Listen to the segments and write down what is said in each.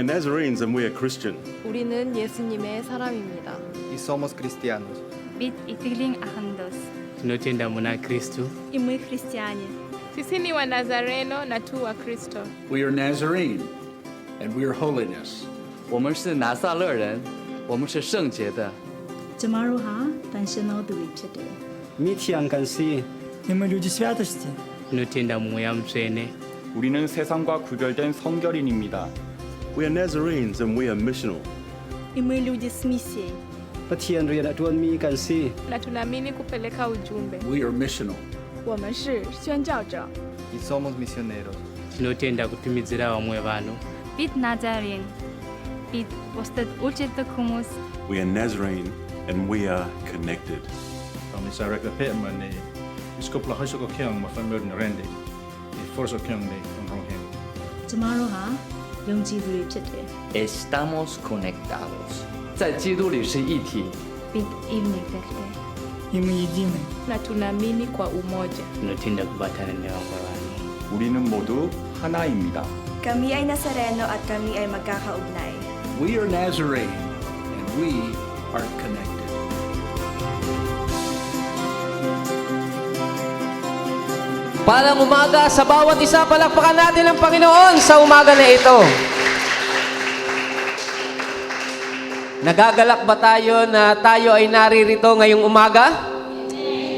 Nazarenes and we are Christian. 우리는 예수님의 사람입니다. Y somos cristianos. Bit itiling ahandos. Tunatenda mwana Kristo. Imwe Kristiani. Sisi ni Wanazareno na tu wa Kristo. We are Nazarene, and we are holiness. 我们是拿撒勒人，我们是圣洁的。 ကျမတို့ဟာတန်ရှင်သောသူတွေဖြစ်တယ် Mitiang kansi. І ми люди святості. Tunatenda moya msene. 우리는 세상과 구별된 성결인입니다. We are Nazarenes and we are missional. Imwe люди з місією. Pathian rian atuan mi kansi. Na tunaamini kupeleka ujumbe. We are missional. 我们是宣教者。 Y somos misioneros. Tunatenda kutumizira wamwe bano. Bit Nazarene. Bit wasted ulchete kumus. We are Nazarene and we are connected. Kami sa rekapetman ni Iskopla Haisuko Kyang Mafamur ni Randy. I Forso Kyang ni Konrohen. ကျမတို့ဟာယုံကြည်သူတွေဖြစ်တယ် Estamos conectados，在基督里是一体。 Bit imwe verte. І ми єдині. Na tunaamini kwa umoja. Tunatenda kubatana na wamwe bano. 우리는 모두 하나입니다. Kami ay Nazareno at kami ay magkakaugnay. We are Nazarene, and we are connected. Palang umaga sa bawat isa, palakpakan natin ang Panginoon sa umaga na ito. Nagagalak ba tayo na tayo ay naririto ngayong umaga?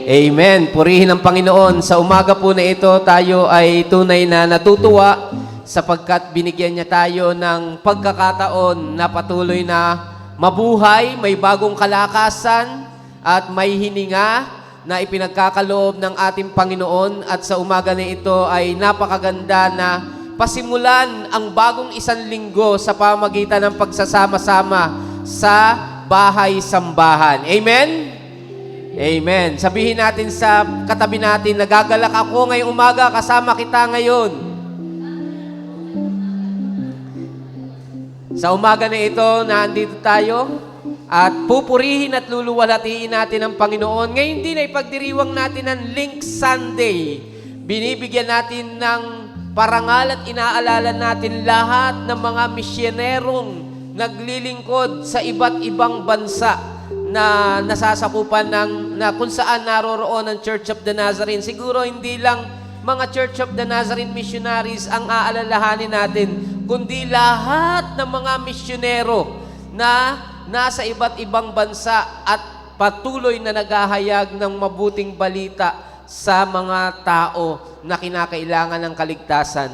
Amen. Purihin ang Panginoon. Sa umaga po na ito, tayo ay tunay na natutuwa sapagkat binigyan niya tayo ng pagkakataon na patuloy na mabuhay, may bagong kalakasan at may hininga na ipinagkakaloob ng ating Panginoon. At sa umaga na ito ay napakaganda na pasimulan ang bagong isang linggo sa pamagitan ng pagsasama-sama sa bahay-sambahan. Amen? Amen. Sabihin natin sa katabi natin, nagagalak ako ngayong umaga, kasama kita ngayon. Sa umaga na ito, nandito tayo at pupurihin at luluwalhatiin natin ang Panginoon. Ngayon din ay pagdiriwang natin ng Link Sunday. Binibigyan natin ng parangal at inaalala natin lahat ng mga misyonerong naglilingkod sa iba't ibang bansa na nasasakupan na kung saan naroroon ang Church of the Nazarene. Siguro hindi lang mga Church of the Nazarene missionaries ang aalalahanin natin, kundi lahat ng mga misyonero na nasa iba't ibang bansa at patuloy na naghahayag ng mabuting balita sa mga tao na kinakailangan ng kaligtasan.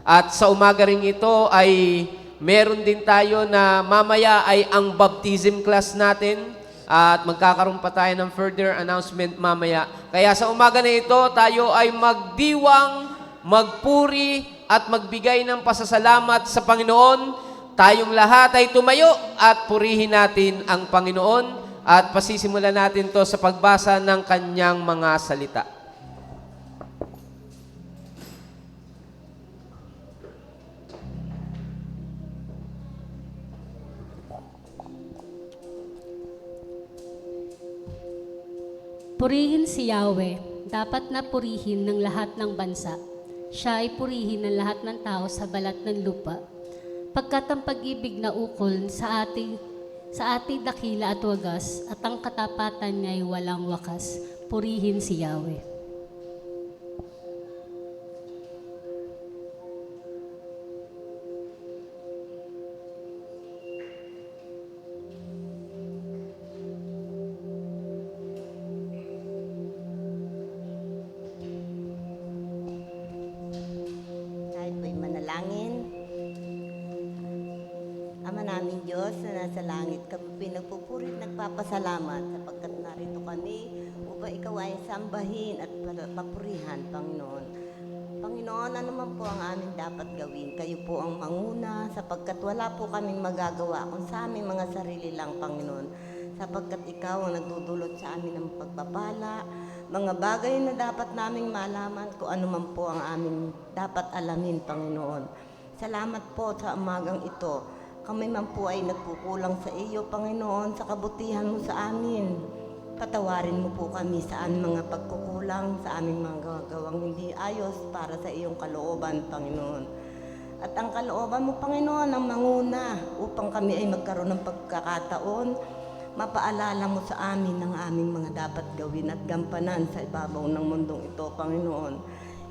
At sa umaga rin ito ay meron din tayo na mamaya ay ang baptism class natin at magkakaroon pa tayo ng further announcement mamaya. Kaya sa umaga na ito, tayo ay magdiwang, magpuri at magbigay ng pasasalamat sa Panginoon. Tayong lahat ay tumayo at purihin natin ang Panginoon at pasisimulan natin to sa pagbasa ng kanyang mga salita. Purihin si Yahweh, dapat na purihin ng lahat ng bansa. Siya ay purihin ng lahat ng tao sa balat ng lupa. Pagkat ang pag-ibig na ukol sa ating dakila at wagas at ang katapatan niya ay walang wakas, purihin si Yahweh. Tayo po'y manalangin. Ama namin Diyos na nasa langit, kami pinagpupuri at nagpapasalamat sapagkat narito kami upang ikaw ay sambahin at papurihan, Panginoon. Panginoon, ano man po ang aming dapat gawin? Kayo po ang manguna sapagkat wala po kaming magagawa kung sa aming mga sarili lang, Panginoon. Sapagkat ikaw ang nagdudulot sa amin ng pagpapala, mga bagay na dapat naming malaman kung ano man po ang aming dapat alamin, Panginoon. Salamat po sa umagang ito. Kami man po ay nagkukulang sa iyo, Panginoon, sa kabutihan mo sa amin. Patawarin mo po kami sa aming mga pagkukulang, sa aming mga gawang hindi ayos para sa iyong kalooban, Panginoon. At ang kalooban mo, Panginoon, ang manguna upang kami ay magkaroon ng pagkakataon, mapaalala mo sa amin ang aming mga dapat gawin at gampanan sa ibabaw ng mundong ito, Panginoon.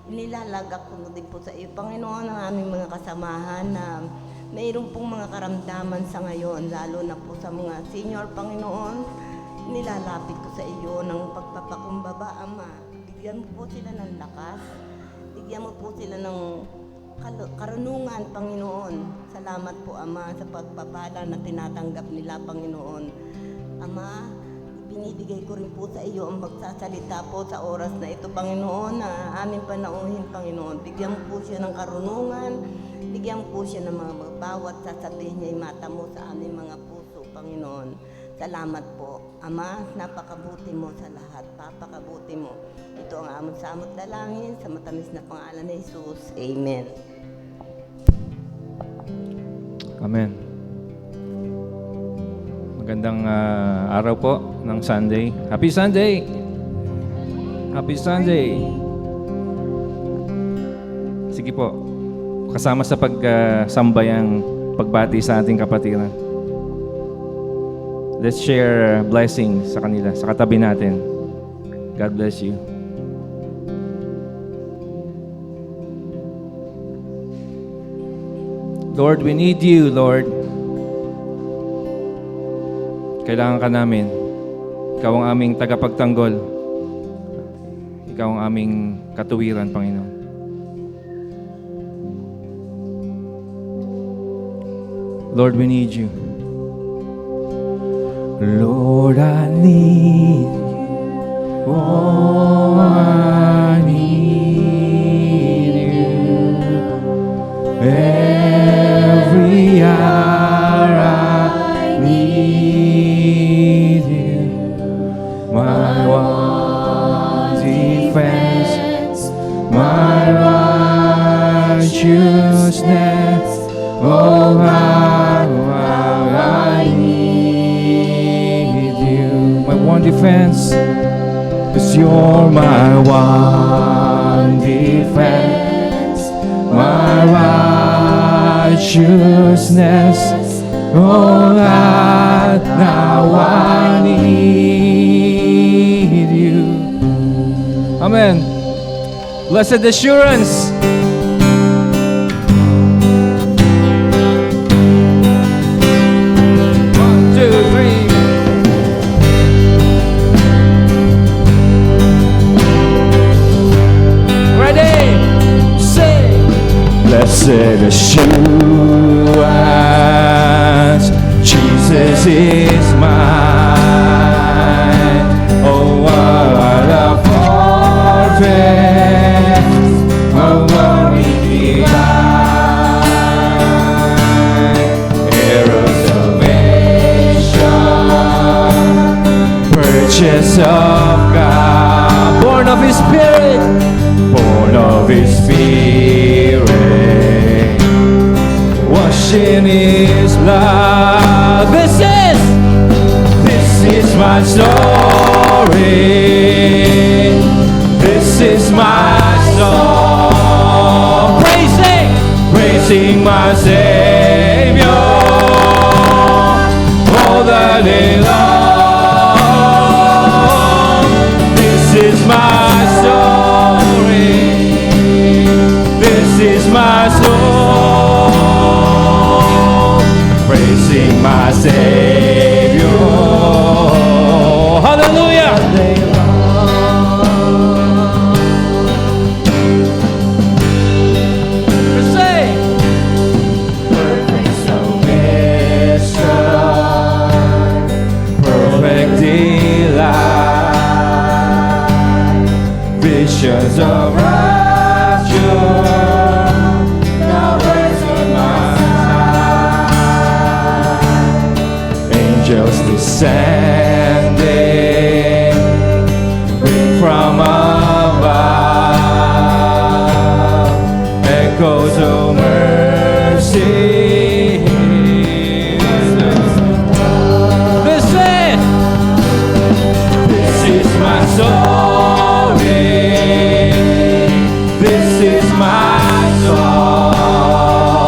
Inilalagak ko din po sa iyo, Panginoon, ang aming mga kasamahan na mayroon pong mga karamdaman sa ngayon, lalo na po sa mga senior, Panginoon. Nilalapit ko sa iyo ng pagpapakumbaba, Ama. Bigyan mo po sila ng lakas. Bigyan mo po sila ng karunungan, Panginoon. Salamat po, Ama, sa pagpapala na tinatanggap nila, Panginoon. Ama, binibigay ko rin po sa iyo ang magsasalita po sa oras na ito, Panginoon, na aming panauhin, Panginoon. Bigyan mo po siya ng karunungan. Bigyan mo po siya ng mga bawat sasabihin niya ay mata mo sa aming mga puso, Panginoon. Salamat po, Ama, napakabuti mo sa lahat, papakabuti mo. Ito ang aming samot dalangin sa matamis na pangalan ni Jesus. Amen. Amen. Magandang araw po ng Sunday. Happy Sunday! Happy Sunday! Sige po, kasama sa pagsambayang pagbati sa ating kapatiran. Let's share blessing sa kanila, sa katabi natin. God bless you. Lord, we need you, Lord. Kailangan ka namin. Ikaw ang aming tagapagtanggol. Ikaw ang aming katuwiran, Panginoon. Lord, we need you. Lord, I need you. Oh, I need you. Every hour I need you. My one defense, my righteousness. Oh, I need you. My one defense, 'cause you're my one defense, my righteousness. Oh, God, now I need you. Amen. Blessed assurance. Blessed assurance, Jesus is mine. Oh, what a fortress, oh, what we divine. Heir of salvation, purchase of God, born of His Spirit, born of His Spirit. In His blood. This is my story. This is my song. Praising my Savior all the day long. This is my story. This is my song. Praising my Savior. Hallelujah! Say, perfect submission, perfect delight, visions of rapture. Angels descending, bring from above, echoes of mercy. This is my story. This is my song.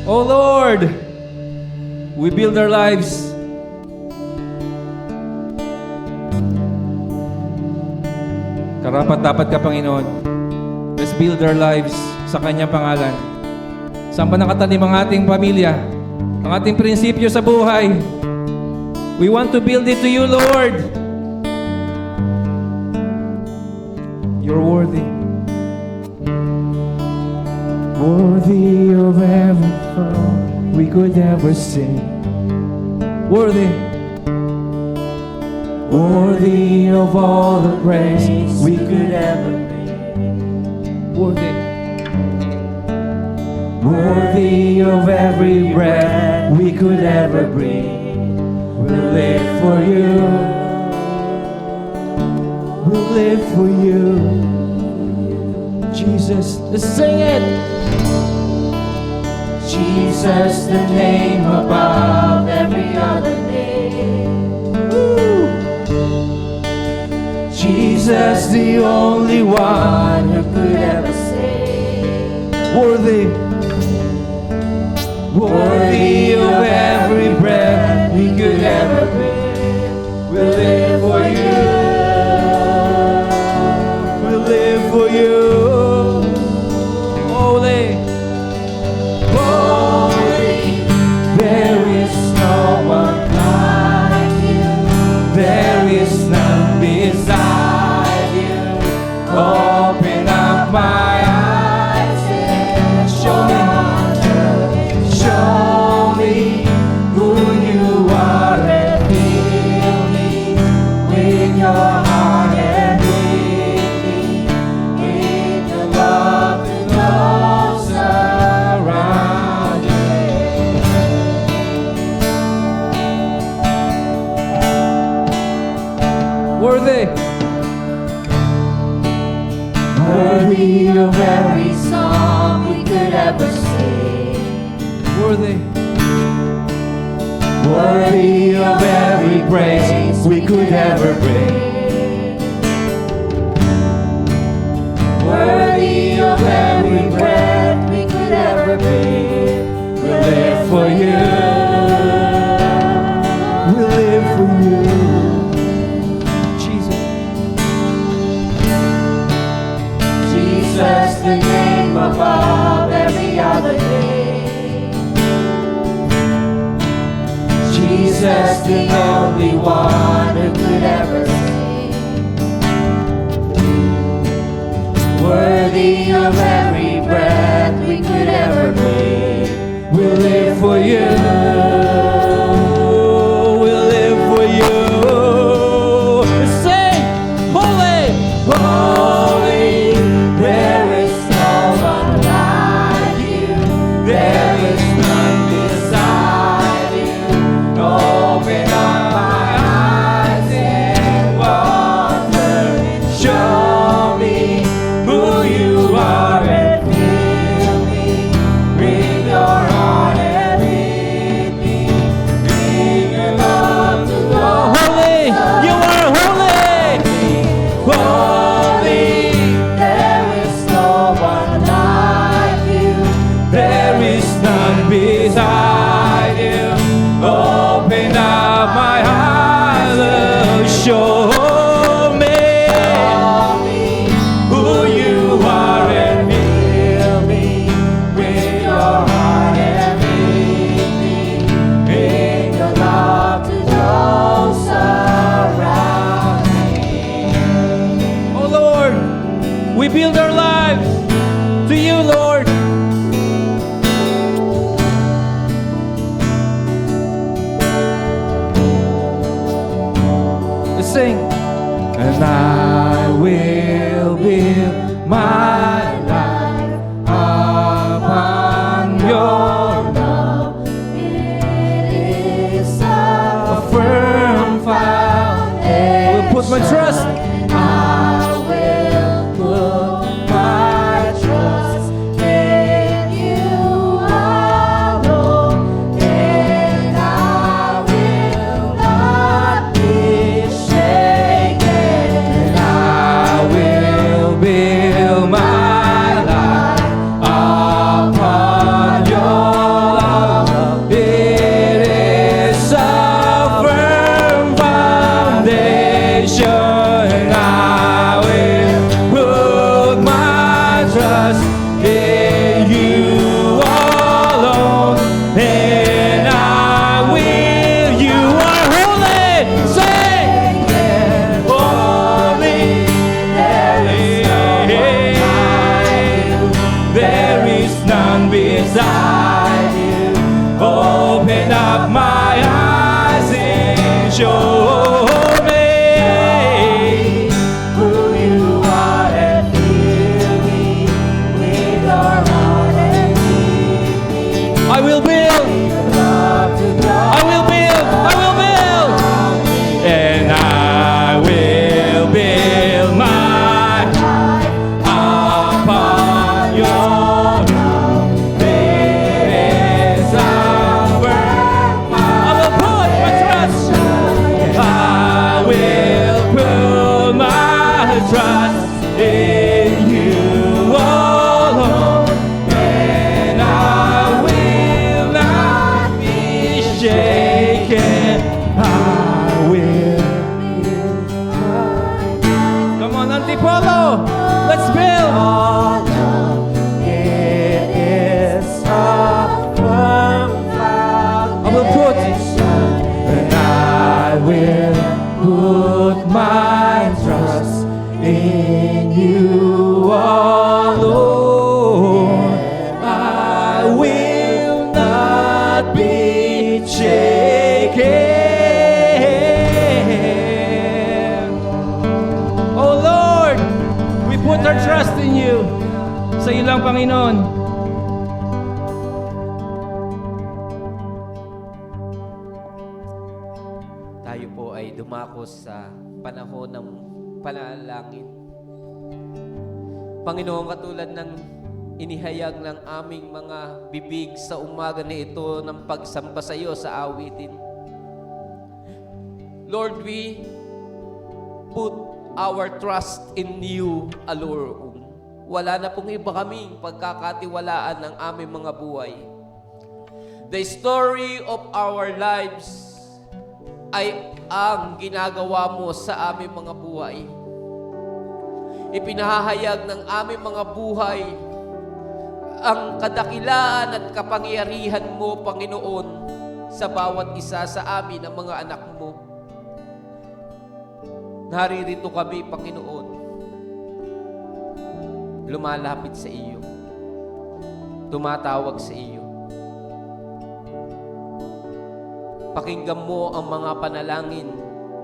Oh Lord, we build our lives karapat-dapat ka, Panginoon. Let's build our lives sa Kanyang pangalan. Saan ba nakatanim ang ating pamilya? Ang ating prinsipyo sa buhay? We want to build it to you, Lord. You're worthy. Worthy of every song we could ever sing. Worthy. Worthy of all the praise we could ever bring. Worthy. Worthy of every breath we could ever breathe. We'll live for you. We'll live for you. Jesus, let's sing it. Jesus, the name above every other name. Woo. Jesus, the only one who could ever save. Worthy. Worthy of every breath we could ever breathe. We'll live for you. We'll live for you. Holy. Holy, there is no one like you. There is none beside you. Open up my eyes and show me who you are and fill me with your heart and lead me with the love that goes around you. Worthy. Worthy of every song we could ever sing. Worthy. Worthy of every praise we could ever bring. Worthy of every breath we could ever breathe. We'll live for you. We'll live for you. Jesus. Jesus, the name above every other name. Jesus, the only one who could ever sing. Worthy of every breath we could ever breathe. We'll live for you. We'll live for you. Sing, holy, holy. There is no one like you. There is none beside you. Open up my eyes and wonder. Show me who you are and fill me none beside you. Open up my eyes and show me who you are and fill me with your heart and lead me. I will build. I will build. I will build. And I will build my life upon your there is a firm I will put my trust. I will put my trust in you alone, and I will not be shaken. I will. Come on, Antipolo, let's build. It is a firm I will put, and I will put my trust in you alone. I will not be shaken. Oh Lord, we put our trust in you. Sa iyo lang, Panginoon. Tayo po ay dumako sa panahon ng panalangin. Panginoon, katulad ng inihayag ng aming mga bibig sa umaga na ito ng pagsamba sa iyo sa awitin. Lord, we put our trust in you alone. Wala na pong iba kaming pagkakatiwalaan ng aming mga buhay. The story of our lives ay ang ginagawa mo sa aming mga buhay. Ipinahayag ng aming mga buhay ang kadakilaan at kapangyarihan mo, Panginoon, sa bawat isa sa amin ng mga anak mo. Naririto kami, Panginoon, lumalapit sa iyo, tumatawag sa iyo. Pakinggan mo ang mga panalangin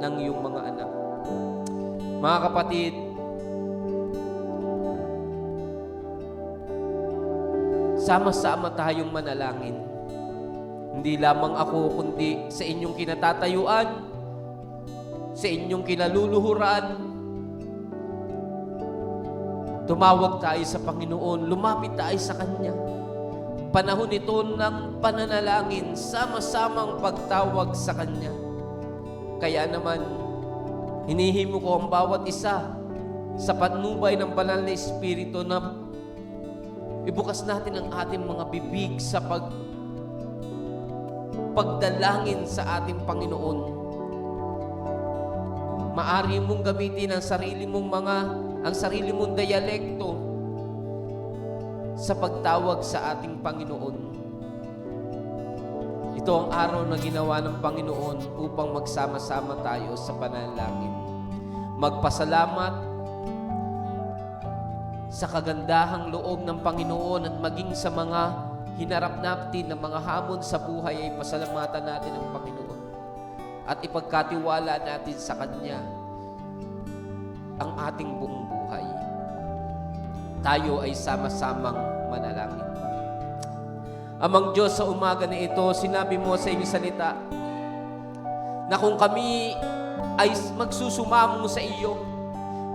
ng iyong mga anak. Mga kapatid, sama-sama tayong manalangin. Hindi lamang ako, kundi sa inyong kinatatayuan, sa inyong kinaluluhuran. Tumawag tayo sa Panginoon, lumapit tayo sa Kanya. Panahon ito ng pananalangin, sama-samang pagtawag sa Kanya. Kaya naman, hinihimo ko ang bawat isa sa patnubay ng banal na Espiritu na ibukas natin ang ating mga bibig sa pagdalangin sa ating Panginoon. Maari mong gamitin ang sarili mong dialekto sa pagtawag sa ating Panginoon. Ito ang araw na ginawa ng Panginoon upang magsama-sama tayo sa panalangin. Magpasalamat sa kagandahang loob ng Panginoon at maging sa mga hinarap natin ng mga hamon sa buhay ay pasalamatan natin ang Panginoon at ipagkatiwala natin sa Kanya ang ating buong buhay. Tayo ay sama-samang manalangin. Amang Diyos, sa umaga na ito, sinabi mo sa iyong salita na kung kami ay magsusumamo sa iyo,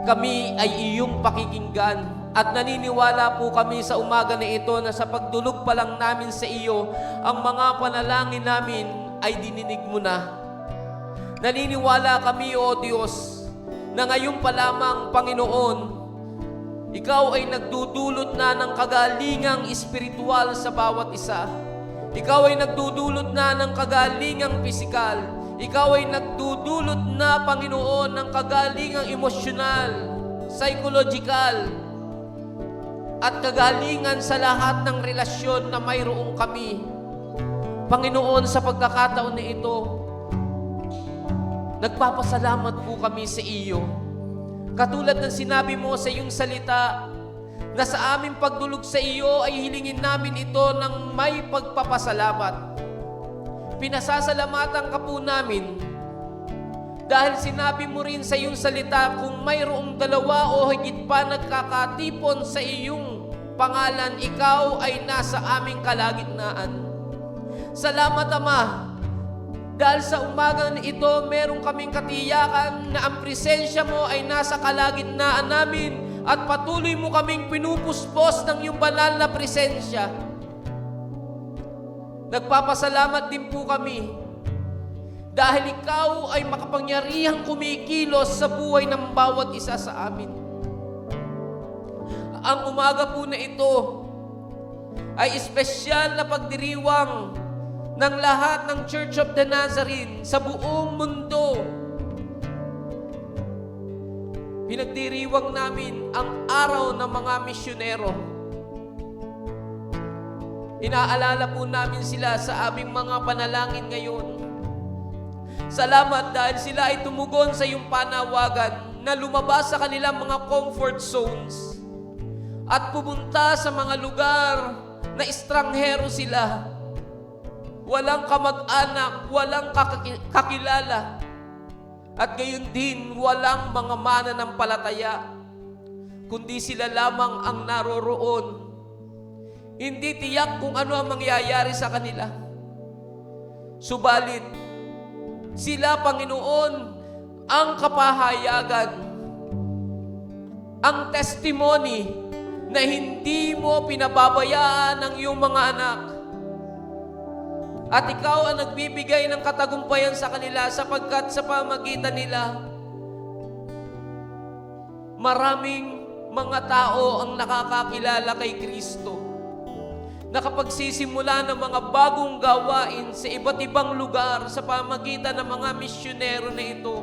kami ay iyong pakikinggan. At naniniwala po kami sa umaga na ito na sa pagdulog pa lang namin sa iyo, ang mga panalangin namin ay dininig mo na. Naniniwala kami, O Diyos, na ngayon pa lamang, Panginoon, Ikaw ay nagdudulot na ng kagalingang espiritual sa bawat isa. Ikaw ay nagdudulot na ng kagalingang pisikal. Ikaw ay nagdudulot na, Panginoon, ng kagalingang emosyonal, psychological, at kagalingan sa lahat ng relasyon na mayroong kami. Panginoon, sa pagkakataon na ito, nagpapasalamat po kami sa iyo. Katulad ng sinabi mo sa iyong salita, na sa aming pagdulog sa iyo ay hilingin namin ito ng may pagpapasalamat. Pinasasalamatan ka po namin dahil sinabi mo rin sa iyong salita, kung mayroong dalawa o higit pa nagkakatipon sa iyong pangalan, ikaw ay nasa aming kalagitnaan. Salamat, Ama, dahil sa umagang ito, meron kaming katiyakan na ang presensya mo ay nasa kalagitnaan namin at patuloy mo kaming pinupuspos ng iyong banal na presensya. Nagpapasalamat din po kami dahil ikaw ay makapangyarihang kumikilos sa buhay ng bawat isa sa amin. Ang umaga po na ito ay espesyal na pagdiriwang ng lahat ng Church of the Nazarene sa buong mundo. Pinagdiriwang namin ang araw ng mga misyonero. Inaalala po namin sila sa aming mga panalangin ngayon. Salamat dahil sila ay tumugon sa iyong panawagan na lumabas sa kanilang mga comfort zones at pumunta sa mga lugar na estranghero sila. Walang kamag-anak, walang kakilala, at gayon din walang mga mananampalataya, kundi sila lamang ang naroroon. Hindi tiyak kung ano ang mangyayari sa kanila. Subalit, sila, Panginoon, ang kapahayagan, ang testimony na hindi mo pinababayaan ang iyong mga anak. At ikaw ang nagbibigay ng katagumpayan sa kanila sapagkat sa pamagitan nila, maraming mga tao ang nakakakilala kay Kristo. Nakapagsisimula ng mga bagong gawain sa iba't ibang lugar sa pamagitan ng mga misyonero na ito.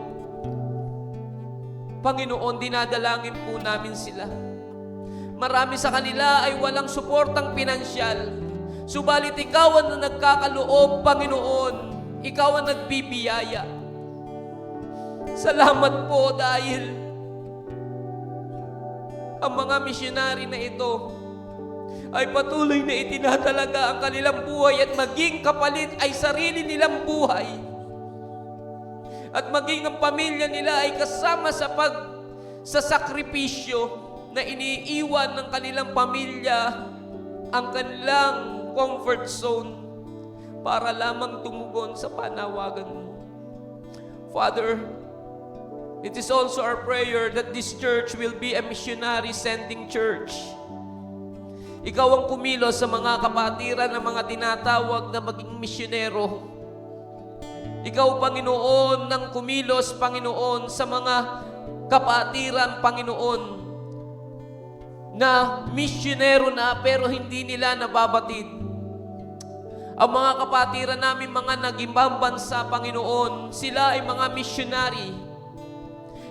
Panginoon, dinadalangin po namin sila. Marami sa kanila ay walang suportang pinansyal. Subalit ikaw ang nagkakaloob, Panginoon. Ikaw ang nagbibiyaya. Salamat po dahil ang mga misyonary na ito ay patuloy na itinatalaga ang kanilang buhay at maging kapalit ay sarili nilang buhay. At maging ang pamilya nila ay kasama sa sakripisyo na iniiwan ng kanilang pamilya ang kanilang comfort zone para lamang tumugon sa panawagan mo. Father, it is also our prayer that this church will be a missionary sending church. Ikaw ang kumilos sa mga kapatiran ng mga tinatawag na maging misyonero. Ikaw, Panginoon, ang kumilos, Panginoon, sa mga kapatiran, Panginoon, na misyonero na pero hindi nila nababatid. Ang mga kapatiran namin, mga nag-ibang bansa, Panginoon, sila ay mga missionary.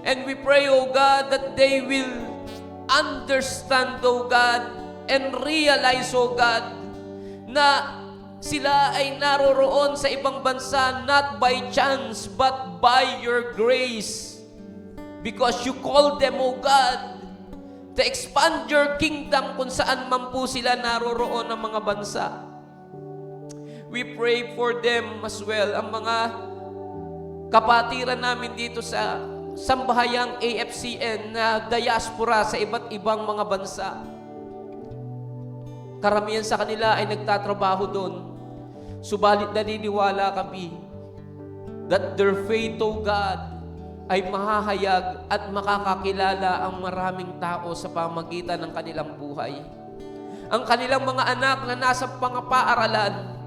And we pray, O God, that they will understand, O God, and realize, O God, na sila ay naroroon sa ibang bansa not by chance, but by your grace. Because you called them, O God, to expand your kingdom kung saan man po sila naroroon ng mga bansa. We pray for them as well, ang mga kapatiran namin dito sa Sambahayang AFCN na diaspora sa iba't ibang mga bansa. Karamihan sa kanila ay nagtatrabaho doon. Subalit naniniwala kami that their faith, O God, ay mahahayag at makakakilala ang maraming tao sa pamagitan ng kanilang buhay. Ang kanilang mga anak na nasa pangapaaralan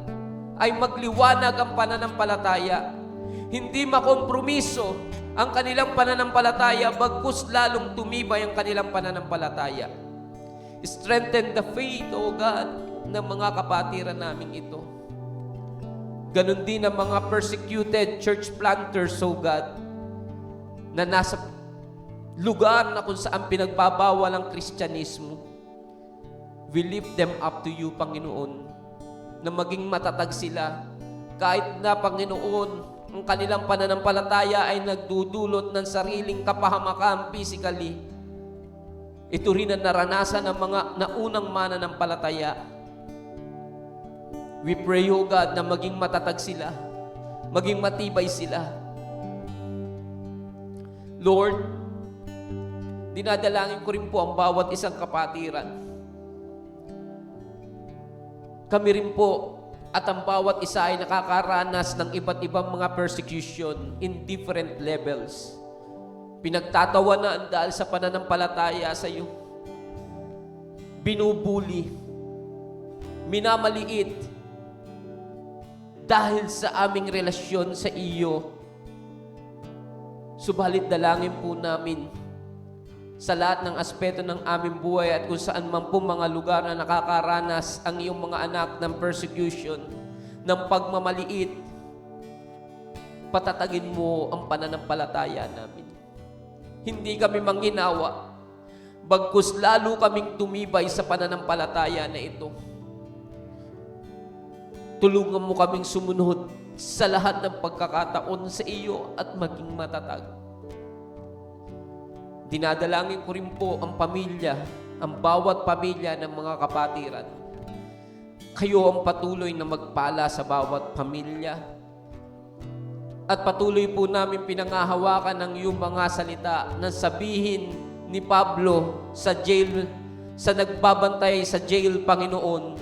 ay magliwanag ang pananampalataya. Hindi makompromiso ang kanilang pananampalataya, bagkus lalong tumibay ang kanilang pananampalataya. Strengthen the faith, O God, ng mga kapatiran namin ito. Ganon din ang mga persecuted church planters, O God, na nasa lugar na kung saan pinagbabawal ang Kristyanismo. We lift them up to you, Panginoon, na maging matatag sila. Kahit na, Panginoon, ang kanilang pananampalataya ay nagdudulot ng sariling kapahamakan physically. Ito rin ang naranasan ng mga naunang mananampalataya. We pray, O God, na maging matatag sila, maging matibay sila. Lord, dinadalangin ko rin po ang bawat isang kapatiran. Kami rin po at ang bawat isa ay nakakaranas ng iba't ibang mga persecution in different levels. Pinagtatawanan dahil sa pananampalataya sa iyo. Binubuli, minamaliit dahil sa aming relasyon sa iyo. Subalit dalangin po namin sa lahat ng aspeto ng aming buhay at kung saan man po mga lugar na nakakaranas ang iyong mga anak ng persecution, ng pagmamaliit, patatagin mo ang pananampalataya namin. Hindi kami manghinawa, bagkus lalo kaming tumibay sa pananampalataya na ito. Tulungan mo kaming sumunod sa lahat ng pagkakataon sa iyo at maging matatag. Dinadalangin ko rin po ang pamilya, ang bawat pamilya ng mga kapatiran. Kayo ang patuloy na magpala sa bawat pamilya. At patuloy po namin pinangahawakan ng iyong mga salita na sabihin ni Pablo sa jail, sa nagbabantay sa jail, Panginoon,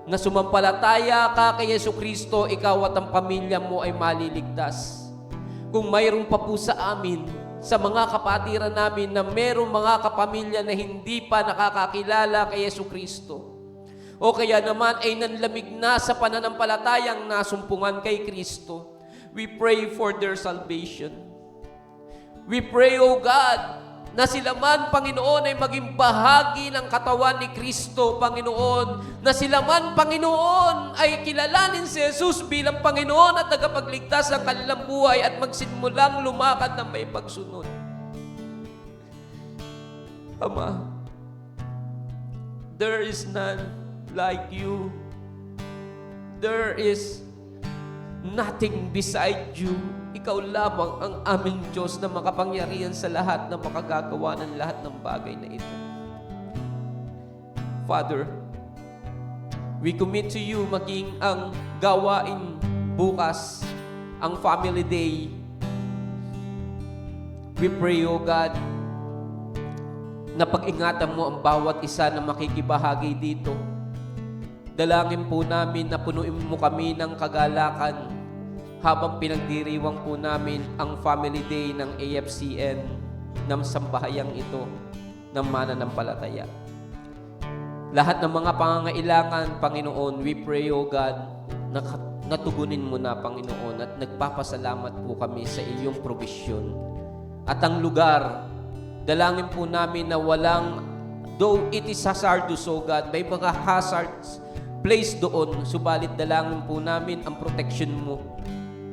na sumampalataya ka kay Jesucristo, ikaw at ang pamilya mo ay maliligtas. Kung mayroon pa po sa amin, sa mga kapatiran namin na mayroong mga kapamilya na hindi pa nakakakilala kay Jesucristo, o kaya naman ay nanlamig na sa pananampalatayang nasumpungan kay Kristo, we pray for their salvation. We pray, O God, na sila man, Panginoon, ay maging bahagi ng katawan ni Kristo, Panginoon. Na sila man, Panginoon, ay kilalanin si Jesus bilang Panginoon at tagapagligtas ng kanilang buhay at magsimulang lumakad ng may pagsunod. Ama, there is none like you. There is nothing beside you. Ikaw lamang ang aming Diyos na makapangyarihan sa lahat na makagagawa ng lahat ng bagay na ito. Father, we commit to you maging ang gawain bukas, ang family day. We pray, O God, na pag-ingatan mo ang bawat isa na makikibahagi dito. Dalangin po namin na punuin mo kami ng kagalakan habang pinagdiriwang po namin ang family day ng AFCN ng sambahayang ito ng mananampalataya. Lahat ng mga pangangailangan, Panginoon, we pray, O God, na natugunin mo na, Panginoon, at nagpapasalamat po kami sa iyong provisyon. At ang lugar, dalangin po namin na walang, though it is hazardous, O God, may mga hazards placed doon, subalit dalangin po namin ang protection mo.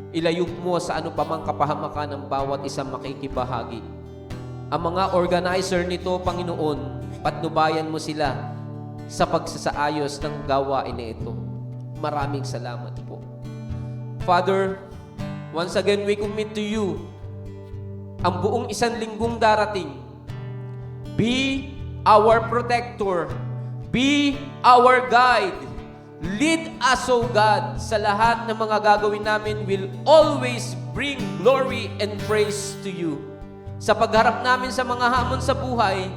Ilayog mo sa ano pa mang kapahamakan ng bawat isang makikibahagi. Ang mga organizer nito, Panginoon, patnubayan mo sila sa pagsasaayos ng gawain na ito. Maraming salamat po. Father, once again, we commit to you ang buong isang linggong darating. Be our protector. Be our guide. Lead us, O God, sa lahat ng mga gagawin namin will always bring glory and praise to you. Sa pagharap namin sa mga hamon sa buhay,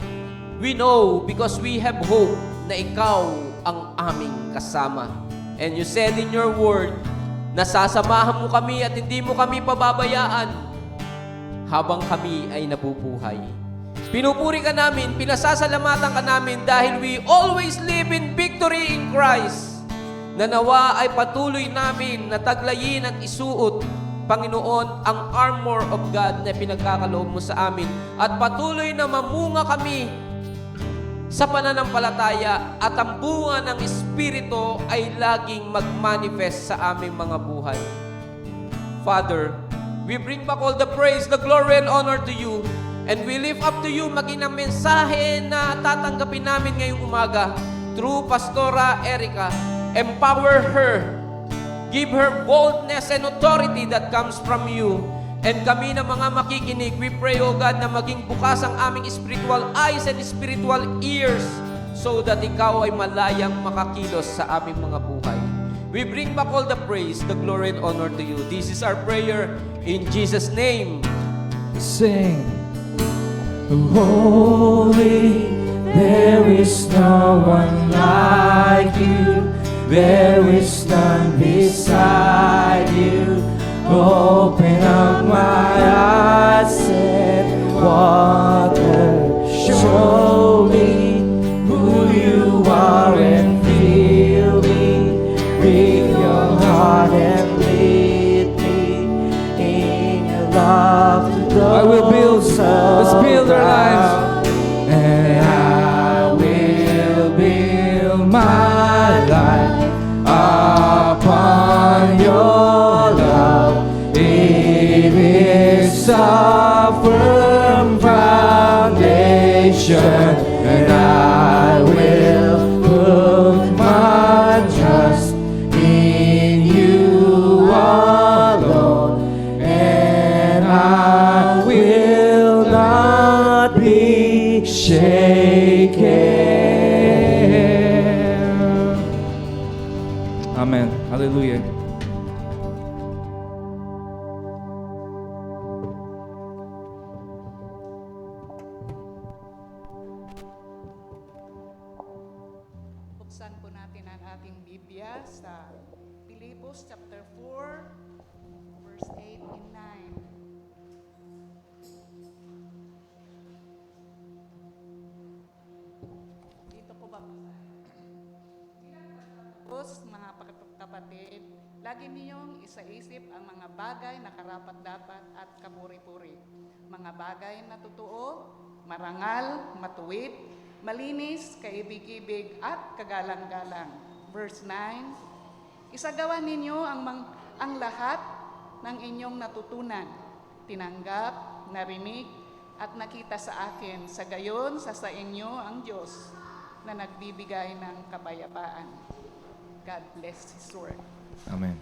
we know because we have hope na ikaw ang aming kasama. And you said in your word na sasamahan mo kami at hindi mo kami pababayaan habang kami ay nabubuhay. Pinupuri ka namin, pinasasalamatan ka namin dahil we always live in victory in Christ. Na nawa ay patuloy namin na taglayin at isuot, Panginoon, ang armor of God na pinagkakaloob mo sa amin. At patuloy na mamunga kami sa pananampalataya at ang bunga ng Espiritu ay laging magmanifest sa aming mga buhay. Father, we bring back all the praise, the glory, and honor to you. And we lift up to you maging ang mensahe na tatanggapin namin ngayong umaga through Pastora Erica. Empower her. Give her boldness and authority that comes from you. And kami na mga makikinig, we pray, O God, na maging bukas ang aming spiritual eyes and spiritual ears so that Ikaw ay malayang makakilos sa aming mga buhay. We bring back all the praise, the glory, and honor to You. This is our prayer in Jesus' name. Sing. Holy, there is no one like You. There is none beside You. Open up my eyes and water. Show me who You are and feel me. Bring Your heart and lead me in Your love to those I will build, let's build our lives. and I will build my life upon Your love. It is a firm foundation, and I will put my trust in You alone, and I will not be shaken. Amen. Hallelujah. Buksan po natin ang ating Biblia sa Filipos chapter 4, verse 8 and 9. Dito po ba? Tapos, mga kapatid, lagi niyong isaisip ang mga bagay na karapat-dapat at kapuri-puri. Mga bagay na totoo, marangal, matuwid, malinis, kaibig-ibig at kagalang-galang. Verse 9, isagawa ninyo ang lahat ng inyong natutunan, tinanggap, narinig, at nakita sa akin. Sa gayon, sa inyo ang Diyos na nagbibigay ng kapayapaan. God bless His word. Amen.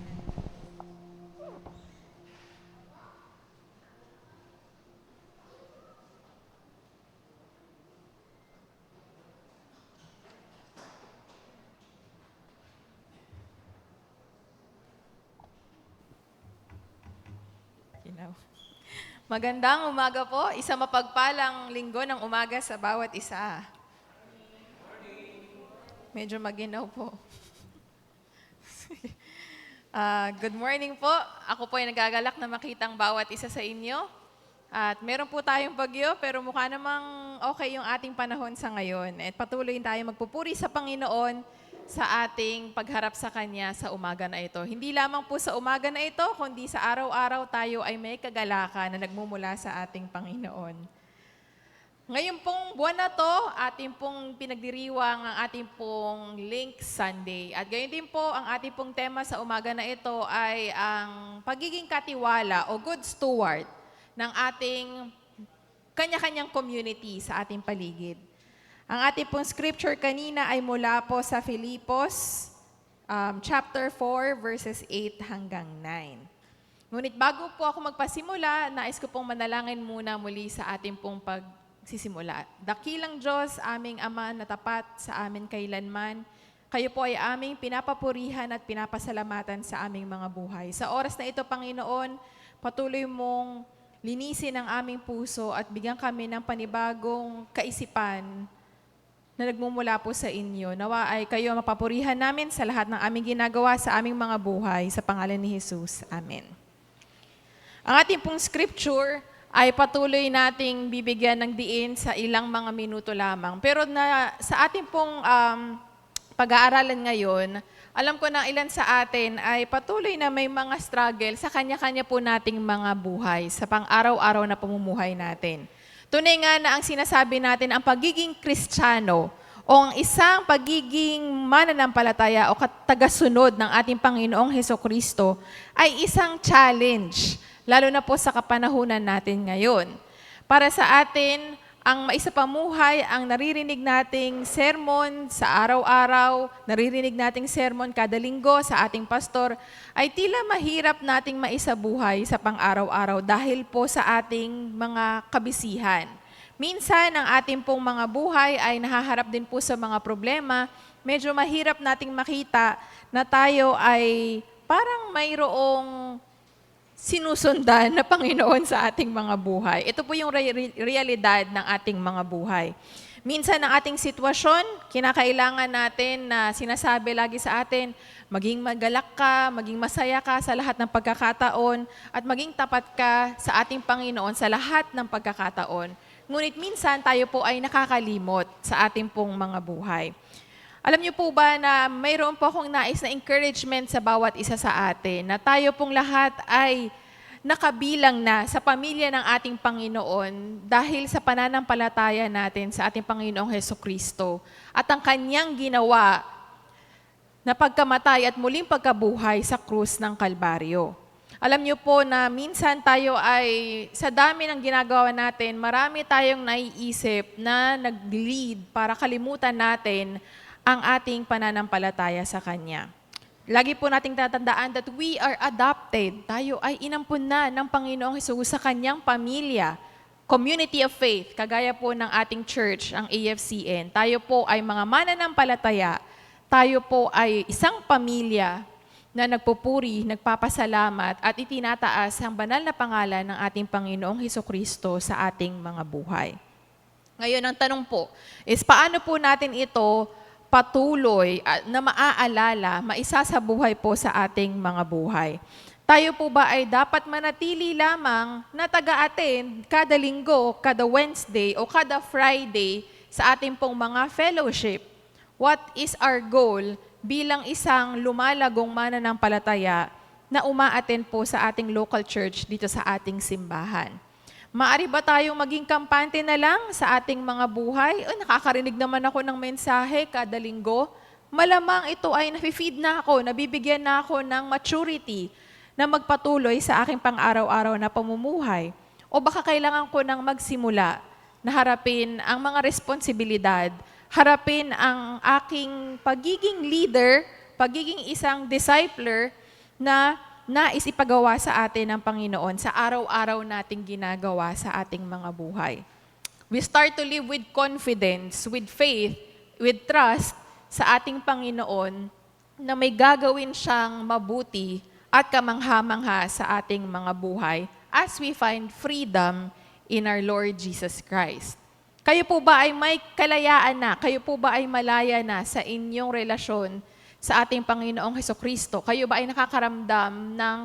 Magandang umaga po. Isa mapagpalang linggo ng umaga sa bawat isa. Medyo maginaw po. Good morning po. Ako po ay nagagalak na makitang bawat isa sa inyo. At meron po tayong bagyo, pero mukha namang okay yung ating panahon sa ngayon. At patuloy tayo magpupuri sa Panginoon sa ating pagharap sa Kanya sa umaga na ito. Hindi lamang po sa umaga na ito, kundi sa araw-araw tayo ay may kagalakan na nagmumula sa ating Panginoon. Ngayon pong buwan na to, ating pong pinagdiriwang ang ating pong Link Sunday. At gayon din po, ang ating pong tema sa umaga na ito ay ang pagiging katiwala o good steward ng ating kanya-kanyang community sa ating paligid. Ang ating pong scripture kanina ay mula po sa Filipos, chapter 4, verses 8 hanggang 9. Ngunit bago po ako magpasimula, nais ko pong manalangin muna muli sa ating pong pagsisimula. Dakilang Diyos, aming Ama na tapat sa amin kailanman, kayo po ay aming pinapapurihan at pinapasalamatan sa aming mga buhay. Sa oras na ito, Panginoon, patuloy mong linisin ang aming puso at bigyan kami ng panibagong kaisipan na nagmumula po sa inyo. Nawa ay kayo mapapurihan namin sa lahat ng aming ginagawa sa aming mga buhay. Sa pangalan ni Jesus. Amen. Ang ating pong scripture ay patuloy nating bibigyan ng diin sa ilang mga minuto lamang. Pero sa ating pong pag-aaralan ngayon, alam ko na ilan sa atin ay patuloy na may mga struggle sa kanya-kanya po nating mga buhay, sa pang-araw-araw na pamumuhay natin. Tunay nga na ang sinasabi natin, ang pagiging Kristiyano o ang isang pagiging mananampalataya o tagasunod ng ating Panginoong Hesukristo ay isang challenge, lalo na po sa kapanahunan natin ngayon. Para sa atin, ang maisapamuhay ang naririnig nating sermon sa araw-araw, naririnig nating sermon kada linggo sa ating pastor, ay tila mahirap nating maisabuhay sa pang-araw-araw dahil po sa ating mga kabisihan. Minsan, ang ating pong mga buhay ay nahaharap din po sa mga problema. Medyo mahirap nating makita na tayo ay parang mayroong sinusundan na Panginoon sa ating mga buhay. Ito po yung realidad ng ating mga buhay. Minsan ang ating sitwasyon, kinakailangan natin na sinasabi lagi sa atin, maging magalak ka, maging masaya ka sa lahat ng pagkakataon, at maging tapat ka sa ating Panginoon sa lahat ng pagkakataon. Ngunit minsan tayo po ay nakakalimot sa ating pong mga buhay. Alam niyo po ba na mayroon po akong nais na encouragement sa bawat isa sa atin, na tayo pong lahat ay nakabilang na sa pamilya ng ating Panginoon dahil sa pananampalataya natin sa ating Panginoong Hesukristo at ang kanyang ginawa na pagkamatay at muling pagkabuhay sa krus ng Kalbaryo. Alam niyo po na minsan tayo ay, sa dami ng ginagawa natin, marami tayong naiisip na nag-lead para kalimutan natin ang ating pananampalataya sa Kanya. Lagi po nating tatandaan that we are adopted. Tayo ay inampun na ng Panginoong Hesus sa Kanyang pamilya, community of faith, kagaya po ng ating church, ang AFCN. Tayo po ay mga mananampalataya. Tayo po ay isang pamilya na nagpupuri, nagpapasalamat at itinataas ang banal na pangalan ng ating Panginoong Hesukristo sa ating mga buhay. Ngayon, ang tanong po is paano po natin ito patuloy na maaalala, maisasabuhay po sa ating mga buhay. Tayo po ba ay dapat manatili lamang na taga-attend kada linggo, kada Wednesday o kada Friday sa ating pong mga fellowship? What is our goal bilang isang lumalagong mananampalataya na uma-attend po sa ating local church dito sa ating simbahan? Maari ba tayong maging kampante na lang sa ating mga buhay? O, nakakarinig naman ako ng mensahe kada linggo. Malamang ito ay nafe-feed na ako, nabibigyan na ako ng maturity na magpatuloy sa aking pang-araw-araw na pamumuhay. O baka kailangan ko nang magsimula na harapin ang mga responsibilidad, harapin ang aking pagiging leader, pagiging isang discipler na nais ipagawa sa atin ng Panginoon sa araw-araw nating ginagawa sa ating mga buhay. We start to live with confidence, with faith, with trust sa ating Panginoon na may gagawin siyang mabuti at kamangha-mangha sa ating mga buhay as we find freedom in our Lord Jesus Christ. Kayo po ba ay may kalayaan na? Kayo po ba ay malaya na sa inyong relasyon sa ating Panginoong Hesukristo? Kayo ba ay nakakaramdam ng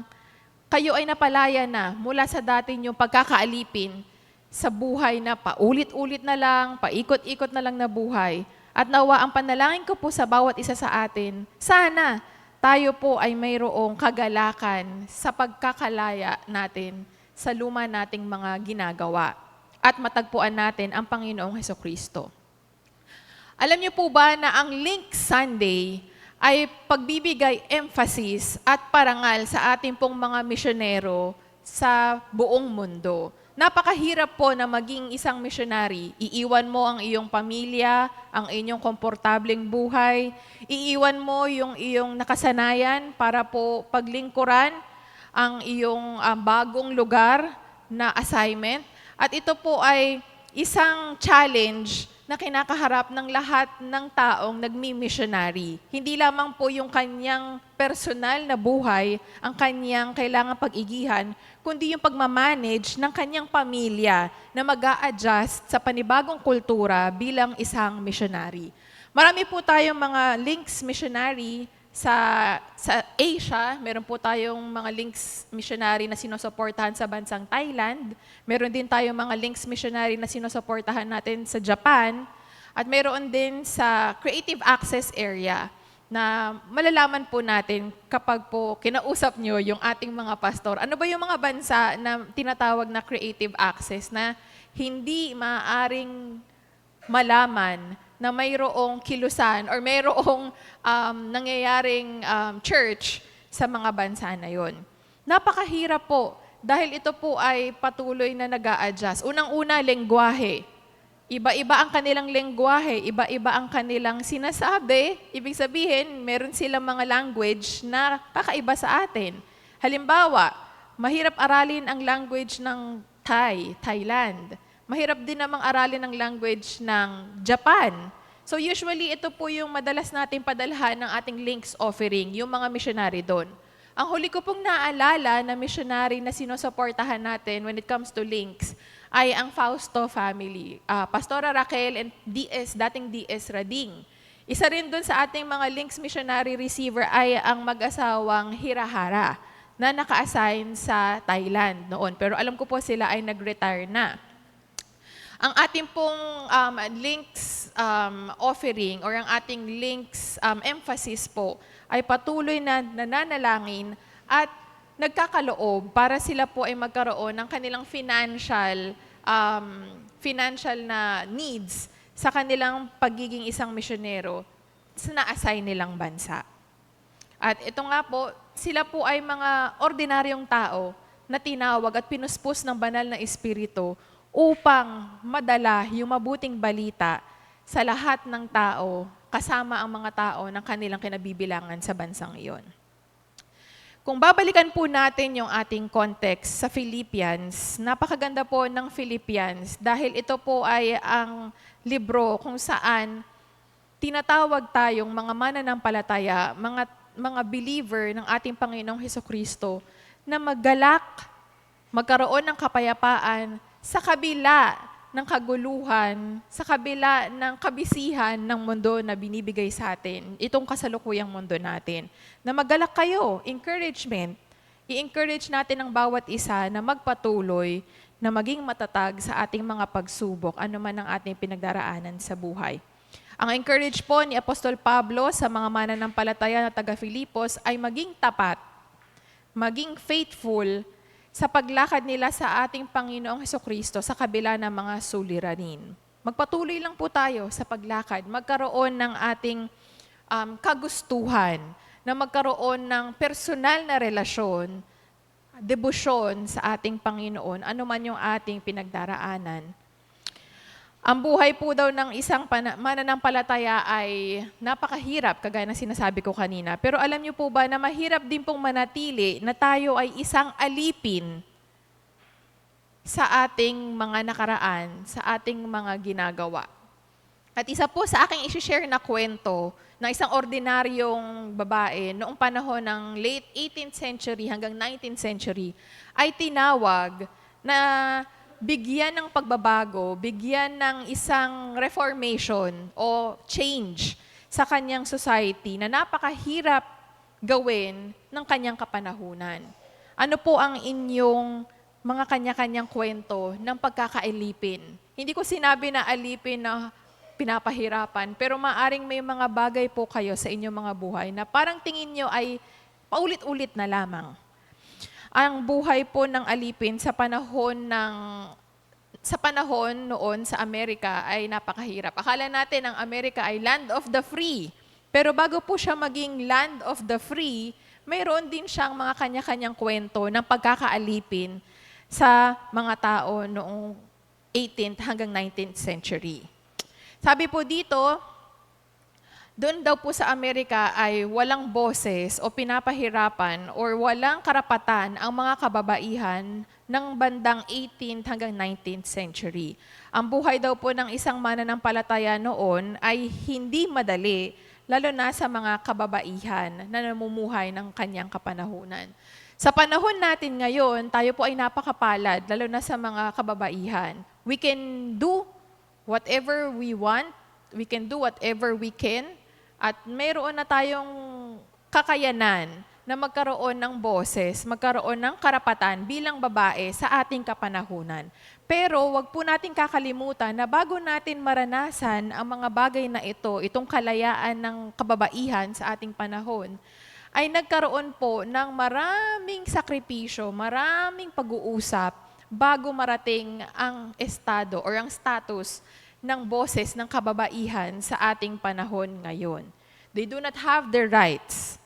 kayo ay napalaya na mula sa dati niyong pagkakaalipin sa buhay na paulit-ulit na lang, paikot-ikot na lang na buhay? At nawa ang panalangin ko po sa bawat isa sa atin, sana tayo po ay mayroong kagalakan sa pagkakalaya natin sa luma nating mga ginagawa at matagpuan natin ang Panginoong Hesukristo. Alam niyo po ba na ang Link Sunday ay pagbibigay emphasis at parangal sa ating pong mga misyonero sa buong mundo. Napakahirap po na maging isang missionary. Iiwan mo ang iyong pamilya, ang inyong komportableng buhay, iiwan mo yung iyong nakasanayan para po paglingkuran ang iyong bagong lugar na assignment. At ito po ay isang challenge na kinakaharap ng lahat ng taong nagmi-missionary. Hindi lamang po yung kanyang personal na buhay ang kanyang kailangan pag-igihan, kundi yung pagmamanage ng kanyang pamilya na mag-a-adjust sa panibagong kultura bilang isang missionary. Marami po tayong mga links missionary sa Asia. Meron po tayong mga links missionary na sinusuportahan sa bansang Thailand. Meron din tayong mga links missionary na sinusuportahan natin sa Japan. At meron din sa Creative Access Area na malalaman po natin kapag po kinausap nyo yung ating mga pastor. Ano ba yung mga bansa na tinatawag na Creative Access na hindi maaaring malaman na mayroong kilusan or mayroong nangyayaring church sa mga bansa na yon. Napakahirap po dahil ito po ay patuloy na nag-a-adjust. Unang-una, lengguwahe. Iba-iba ang kanilang lengguwahe, iba-iba ang kanilang sinasabi. Ibig sabihin, meron silang mga language na kakaiba sa atin. Halimbawa, mahirap aralin ang language ng Thailand. Mahirap din namang aralin ang language ng Japan. So usually, ito po yung madalas natin padalhan ng ating links offering, yung mga missionary doon. Ang huli ko pong naalala na missionary na sinusuportahan natin when it comes to links ay ang Fausto family. Pastora Raquel and dating DS Rading. Isa rin doon sa ating mga links missionary receiver ay ang mag-asawang Hirahara na naka-assign sa Thailand noon. Pero alam ko po sila ay nag-retire na. Ang ating pong links offering or ang ating links emphasis po ay patuloy na nananalangin at nagkakaloob para sila po ay magkaroon ng kanilang financial na needs sa kanilang pagiging isang misyonero sa na-assign nilang bansa. At ito nga po, sila po ay mga ordinaryong tao na tinawag at pinuspos ng banal na espiritu upang madala yung mabuting balita sa lahat ng tao, kasama ang mga tao ng kanilang kinabibilangan sa bansang iyon. Kung babalikan po natin yung ating context sa Philippians, napakaganda po ng Philippians dahil ito po ay ang libro kung saan tinatawag tayong mga mananampalataya, mga believer ng ating Panginoong Hesukristo na maggalak, magkaroon ng kapayapaan sa kabila ng kaguluhan, sa kabila ng kabisihan ng mundo na binibigay sa atin, itong kasalukuyang mundo natin. Na maggalak kayo, encouragement. I-encourage natin ang bawat isa na magpatuloy, na maging matatag sa ating mga pagsubok, ano man ang ating pinagdaraanan sa buhay. Ang encourage po ni Apostol Pablo sa mga mananampalataya na taga-Filipos ay maging tapat, maging faithful, sa paglakad nila sa ating Panginoong Hesukristo sa kabila ng mga suliranin. Magpatuloy lang po tayo sa paglakad, magkaroon ng ating kagustuhan, na magkaroon ng personal na relasyon, debosyon sa ating Panginoon, ano man yung ating pinagdaraanan. Ang buhay po daw ng isang mananampalataya ay napakahirap, kagaya ng sinasabi ko kanina. Pero alam niyo po ba na mahirap din pong manatili na tayo ay isang alipin sa ating mga nakaraan, sa ating mga ginagawa. At isa po sa aking isi-share na kwento ng isang ordinaryong babae noong panahon ng late 18th century hanggang 19th century ay tinawag na bigyan ng pagbabago, bigyan ng isang reformation o change sa kanyang society na napakahirap gawin ng kanyang kapanahunan. Ano po ang inyong mga kanya-kanyang kwento ng pagkakailipin? Hindi ko sinabi na alipin na pinapahirapan, pero maaring may mga bagay po kayo sa inyong mga buhay na parang tingin nyo ay paulit-ulit na lamang. Ang buhay po ng alipin sa panahon noon sa Amerika ay napakahirap. Akala natin ang Amerika ay land of the free. Pero bago po siya maging land of the free, mayroon din siyang mga kanya-kanyang kwento ng pagkakaalipin sa mga tao noong 18th hanggang 19th century. Sabi po dito, doon daw po sa Amerika ay walang boses o pinapahirapan or walang karapatan ang mga kababaihan ng bandang 18th hanggang 19th century. Ang buhay daw po ng isang mananampalataya noon ay hindi madali, lalo na sa mga kababaihan na namumuhay ng kanyang kapanahunan. Sa panahon natin ngayon, tayo po ay napakapalad, lalo na sa mga kababaihan. We can do whatever we want, we can do whatever we can, at mayroon na tayong kakayanan na magkaroon ng boses, magkaroon ng karapatan bilang babae sa ating kapanahunan. Pero wag po natin kakalimutan na bago natin maranasan ang mga bagay na ito, itong kalayaan ng kababaihan sa ating panahon, ay nagkaroon po ng maraming sakripisyo, maraming pag-uusap bago marating ang estado or ang status ng boses ng kababaihan sa ating panahon ngayon. They do not have their rights.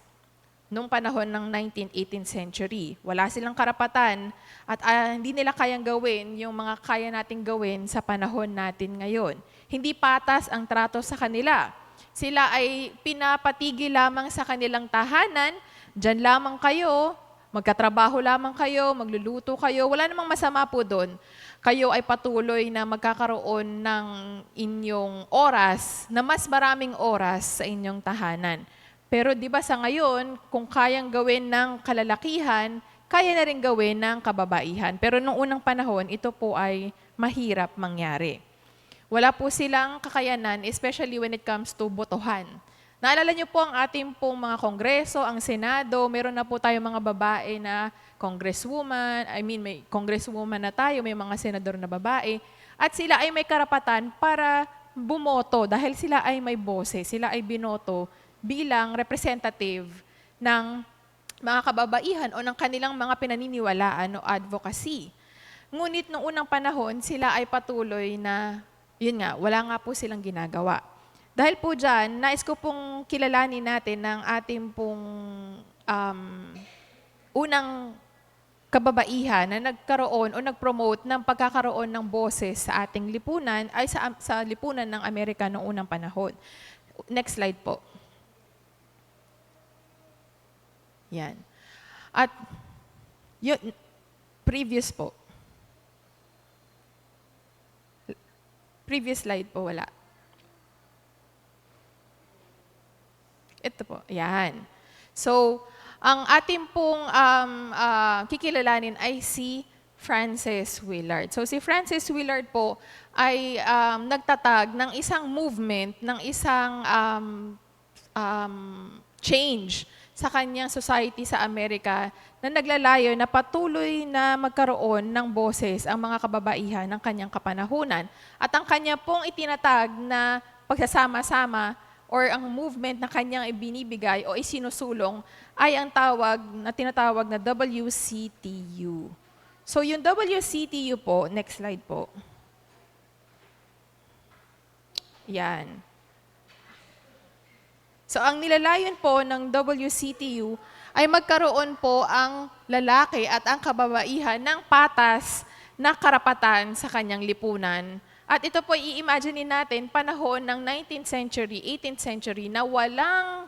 nung panahon ng 19th, 18th century. Wala silang karapatan at hindi nila kayang gawin yung mga kaya nating gawin sa panahon natin ngayon. Hindi patas ang trato sa kanila. Sila ay pinapatigil lamang sa kanilang tahanan, dyan lamang kayo, magkatrabaho lamang kayo, magluluto kayo, wala namang masama po doon. Kayo ay patuloy na magkakaroon ng inyong oras, na mas maraming oras sa inyong tahanan. Pero di ba sa ngayon, kung kayang gawin ng kalalakihan, kaya na rin gawin ng kababaihan. Pero nung unang panahon, ito po ay mahirap mangyari. Wala po silang kakayanan, especially when it comes to botohan. Naalala niyo po ang ating pong mga kongreso, ang Senado, meron na po tayong mga babae na congresswoman, may congresswoman na tayo, may mga senador na babae, at sila ay may karapatan para bumoto dahil sila ay may boses, sila ay binoto bilang representative ng mga kababaihan o ng kanilang mga pinaniniwalaan o advocacy. Ngunit noong unang panahon, sila ay patuloy na, yun nga, wala nga po silang ginagawa. Dahil po dyan, nais ko pong kilalanin natin ng ating pong unang kababaihan na nagkaroon o nag-promote ng pagkakaroon ng boses sa ating lipunan, ay sa lipunan ng Amerika noong unang panahon. Next slide po. Yan. At yun, previous po. Previous slide po, wala. Ito po, yan. So, ang ating pong kikilalanin ay si Frances Willard. So, si Frances Willard po ay nagtatag ng isang movement, ng isang change sa kanyang society sa Amerika na naglalayo na patuloy na magkaroon ng boses ang mga kababaihan ng kanyang kapanahunan. At ang kanya pong itinatag na pagsasama-sama or ang movement na kanyang ibinibigay o isinusulong ay ang tinatawag na WCTU. So yung WCTU po, next slide po. Yan. So ang nilalayon po ng WCTU ay magkaroon po ang lalaki at ang kababaihan ng patas na karapatan sa kanyang lipunan. At ito po i-imagine natin panahon ng 19th century, 18th century na walang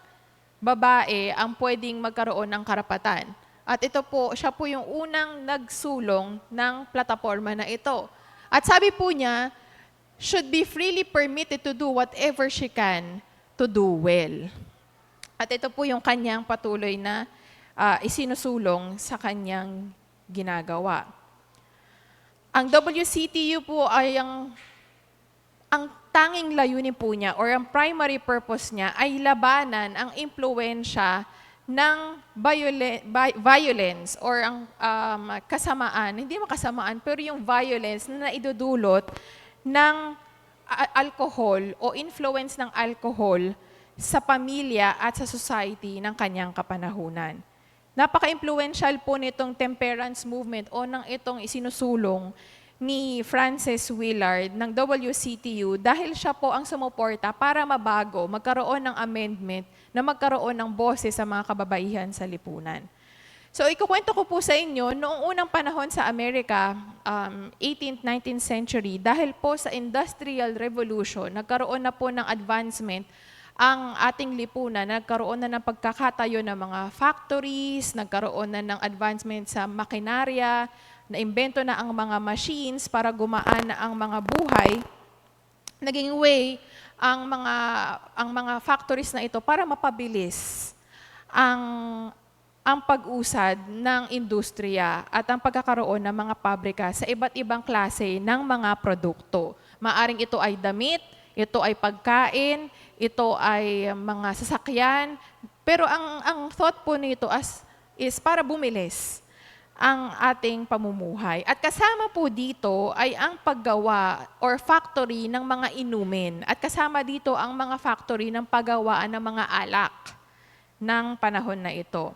babae ang pwedeng magkaroon ng karapatan. At ito po, siya po yung unang nagsulong ng plataforma na ito. At sabi po niya, should be freely permitted to do whatever she can to do well. At ito po yung kanyang patuloy na isinusulong sa kanyang ginagawa. Ang WCTU po ay ang tanging layunin po niya or ang primary purpose niya ay labanan ang impluwensya ng violence or ang kasamaan, hindi makasamaan, pero yung violence na naidudulot ng alcohol o influence ng alcohol sa pamilya at sa society ng kanyang kapanahunan. Napaka-influential po nitong temperance movement o ng itong isinusulong ni Frances Willard ng WCTU dahil siya po ang sumuporta para mabago, magkaroon ng amendment na magkaroon ng boses sa mga kababaihan sa lipunan. So ikukwento ko po sa inyo, noong unang panahon sa Amerika, 18th, 19th century, dahil po sa Industrial Revolution, nagkaroon na po ng advancement ang ating lipunan, nagkaroon na ng pagkakatayo ng mga factories, nagkaroon na ng advancement sa makinarya, naimbento na ang mga machines para gumaan na ang mga buhay, naging way ang mga factories na ito para mapabilis ang pag-usad ng industriya at ang pagkakaroon ng mga pabrika sa iba't ibang klase ng mga produkto. Maaring ito ay damit, ito ay pagkain, ito ay mga sasakyan, pero ang thought po nito is para bumilis ang ating pamumuhay. At kasama po dito ay ang paggawa or factory ng mga inumin. At kasama dito ang mga factory ng paggawaan ng mga alak ng panahon na ito.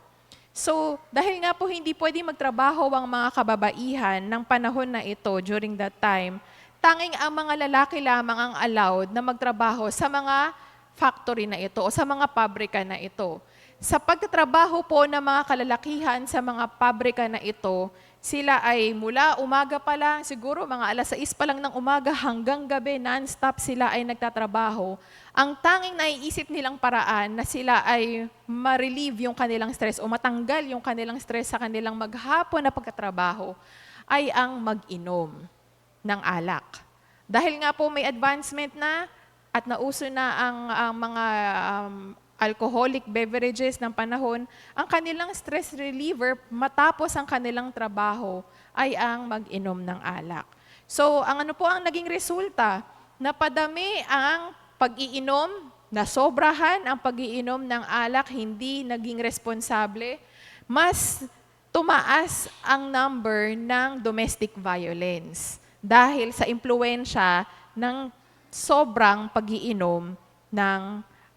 So, dahil nga po hindi pwedeng magtrabaho ang mga kababaihan ng panahon na ito during that time, tanging ang mga lalaki lamang ang allowed na magtrabaho sa mga factory na ito o sa mga pabrika na ito. Sa pagtatrabaho po ng mga kalalakihan sa mga pabrika na ito, sila ay mula umaga pa lang, siguro mga alas 6 pa lang ng umaga hanggang gabi, non-stop sila ay nagtatrabaho. Ang tanging naiisip nilang paraan na sila ay ma-relieve yung kanilang stress o matanggal yung kanilang stress sa kanilang maghapon na pagtatrabaho ay ang mag-inom ng alak. Dahil nga po may advancement na at nauso na ang mga alcoholic beverages ng panahon, ang kanilang stress reliever matapos ang kanilang trabaho ay ang mag-inom ng alak. So, ang ano po ang naging resulta? Napadami ang pag-iinom, nasobrahan ang pag-iinom ng alak, hindi naging responsable, mas tumaas ang number ng domestic violence dahil sa impluwensya ng sobrang pag-iinom ng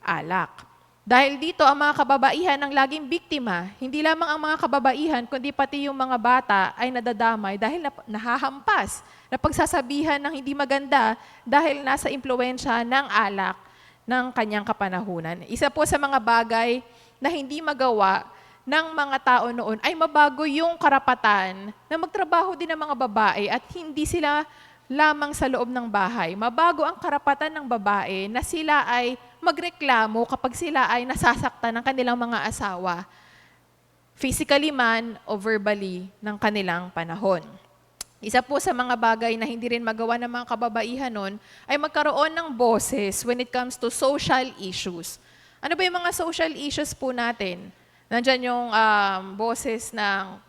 alak. Dahil dito, ang mga kababaihan ang laging biktima. Hindi lamang ang mga kababaihan, kundi pati yung mga bata ay nadadamay dahil nahahampas, napagsasabihan ng hindi maganda dahil nasa impluwensya ng alak ng kanyang kapanahunan. Isa po sa mga bagay na hindi magawa ng mga tao noon ay mabago yung karapatan na magtrabaho din ng mga babae at hindi sila lamang sa loob ng bahay. Mabago ang karapatan ng babae na sila ay magreklamo kapag sila ay nasasaktan ng kanilang mga asawa, physically man o verbally ng kanilang panahon. Isa po sa mga bagay na hindi rin magawa ng mga kababaihan nun ay magkaroon ng boses when it comes to social issues. Ano ba yung mga social issues po natin? Nandyan yung boses ng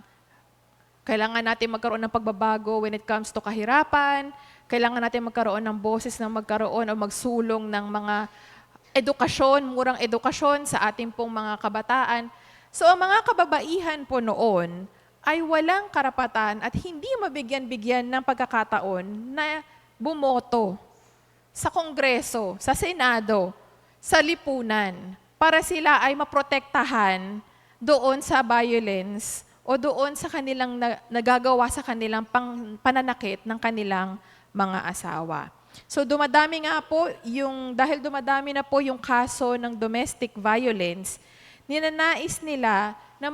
kailangan natin magkaroon ng pagbabago when it comes to kahirapan. Kailangan natin magkaroon ng boses na magkaroon o magsulong ng mga edukasyon, murang edukasyon sa ating pong mga kabataan. So ang mga kababaihan po noon ay walang karapatan at hindi mabigyan-bigyan ng pagkakataon na bumoto sa Kongreso, sa Senado, sa lipunan para sila ay maprotektahan doon sa violence o doon sa kanilang nagagawa sa kanilang pananakit ng kanilang mga asawa. So dumadami nga po dahil dumadami na po yung kaso ng domestic violence, ninanais nila na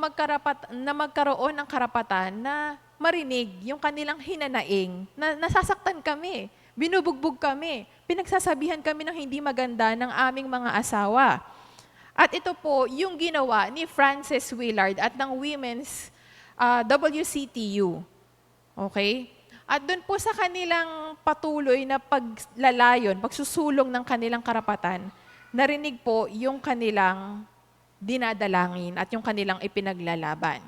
magkaroon ng karapatan na marinig yung kanilang hinanaing na nasasaktan kami, binubugbog kami, pinagsasabihan kami ng hindi maganda ng aming mga asawa. At ito po yung ginawa ni Frances Willard at ng Women's WCTU. Okay? At doon po sa kanilang patuloy na paglalayon, pagsusulong ng kanilang karapatan, narinig po yung kanilang dinadalangin at yung kanilang ipinaglalaban.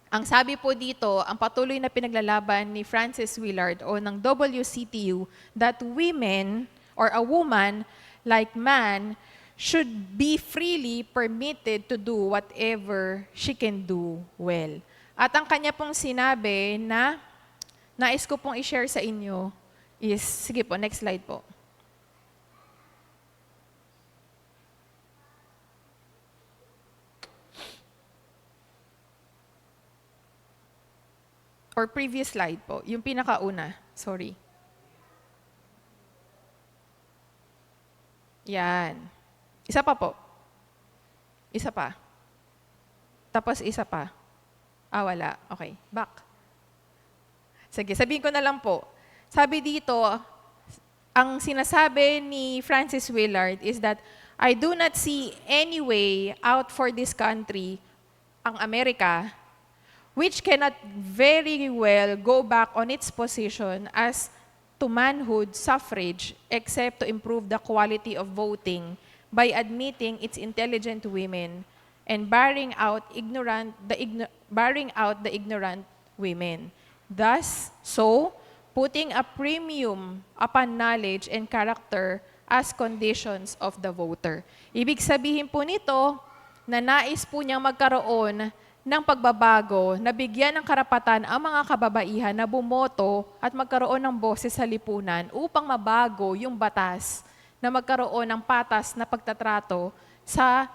Ang sabi po dito, ang patuloy na pinaglalaban ni Frances Willard o ng WCTU that women or a woman like man should be freely permitted to do whatever she can do well. At ang kanya pong sinabi na nais ko pong i-share sa inyo is, sige po, next slide po. Or previous slide po, yung pinakauna, sorry. Yan. Isa pa po. Isa pa. Tapos isa pa. Wala. Okay. Back. Sige, sabihin ko na lang po. Sabi dito, ang sinasabi ni Frances Willard is that, I do not see any way out for this country, ang Amerika, which cannot very well go back on its position as to manhood suffrage except to improve the quality of voting by admitting its intelligent women and barring out the ignorant women. Thus, putting a premium upon knowledge and character as conditions of the voter. Ibig sabihin po nito na nais po niyang magkaroon ng pagbabago na bigyan ng karapatan ang mga kababaihan na bumoto at magkaroon ng boses sa lipunan upang mabago yung batas na magkaroon ng patas na pagtatrato sa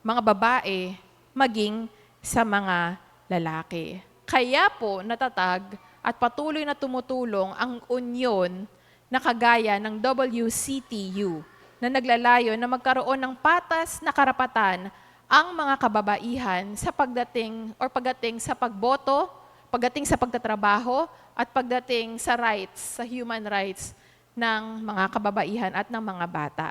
mga babae maging sa mga lalaki. Kaya po natatag at patuloy na tumutulong ang unyon na kagaya ng WCTU na naglalayon na magkaroon ng patas na karapatan ang mga kababaihan sa pagdating sa pagboto, pagdating sa pagtatrabaho, at pagdating sa rights, sa human rights ng mga kababaihan at ng mga bata.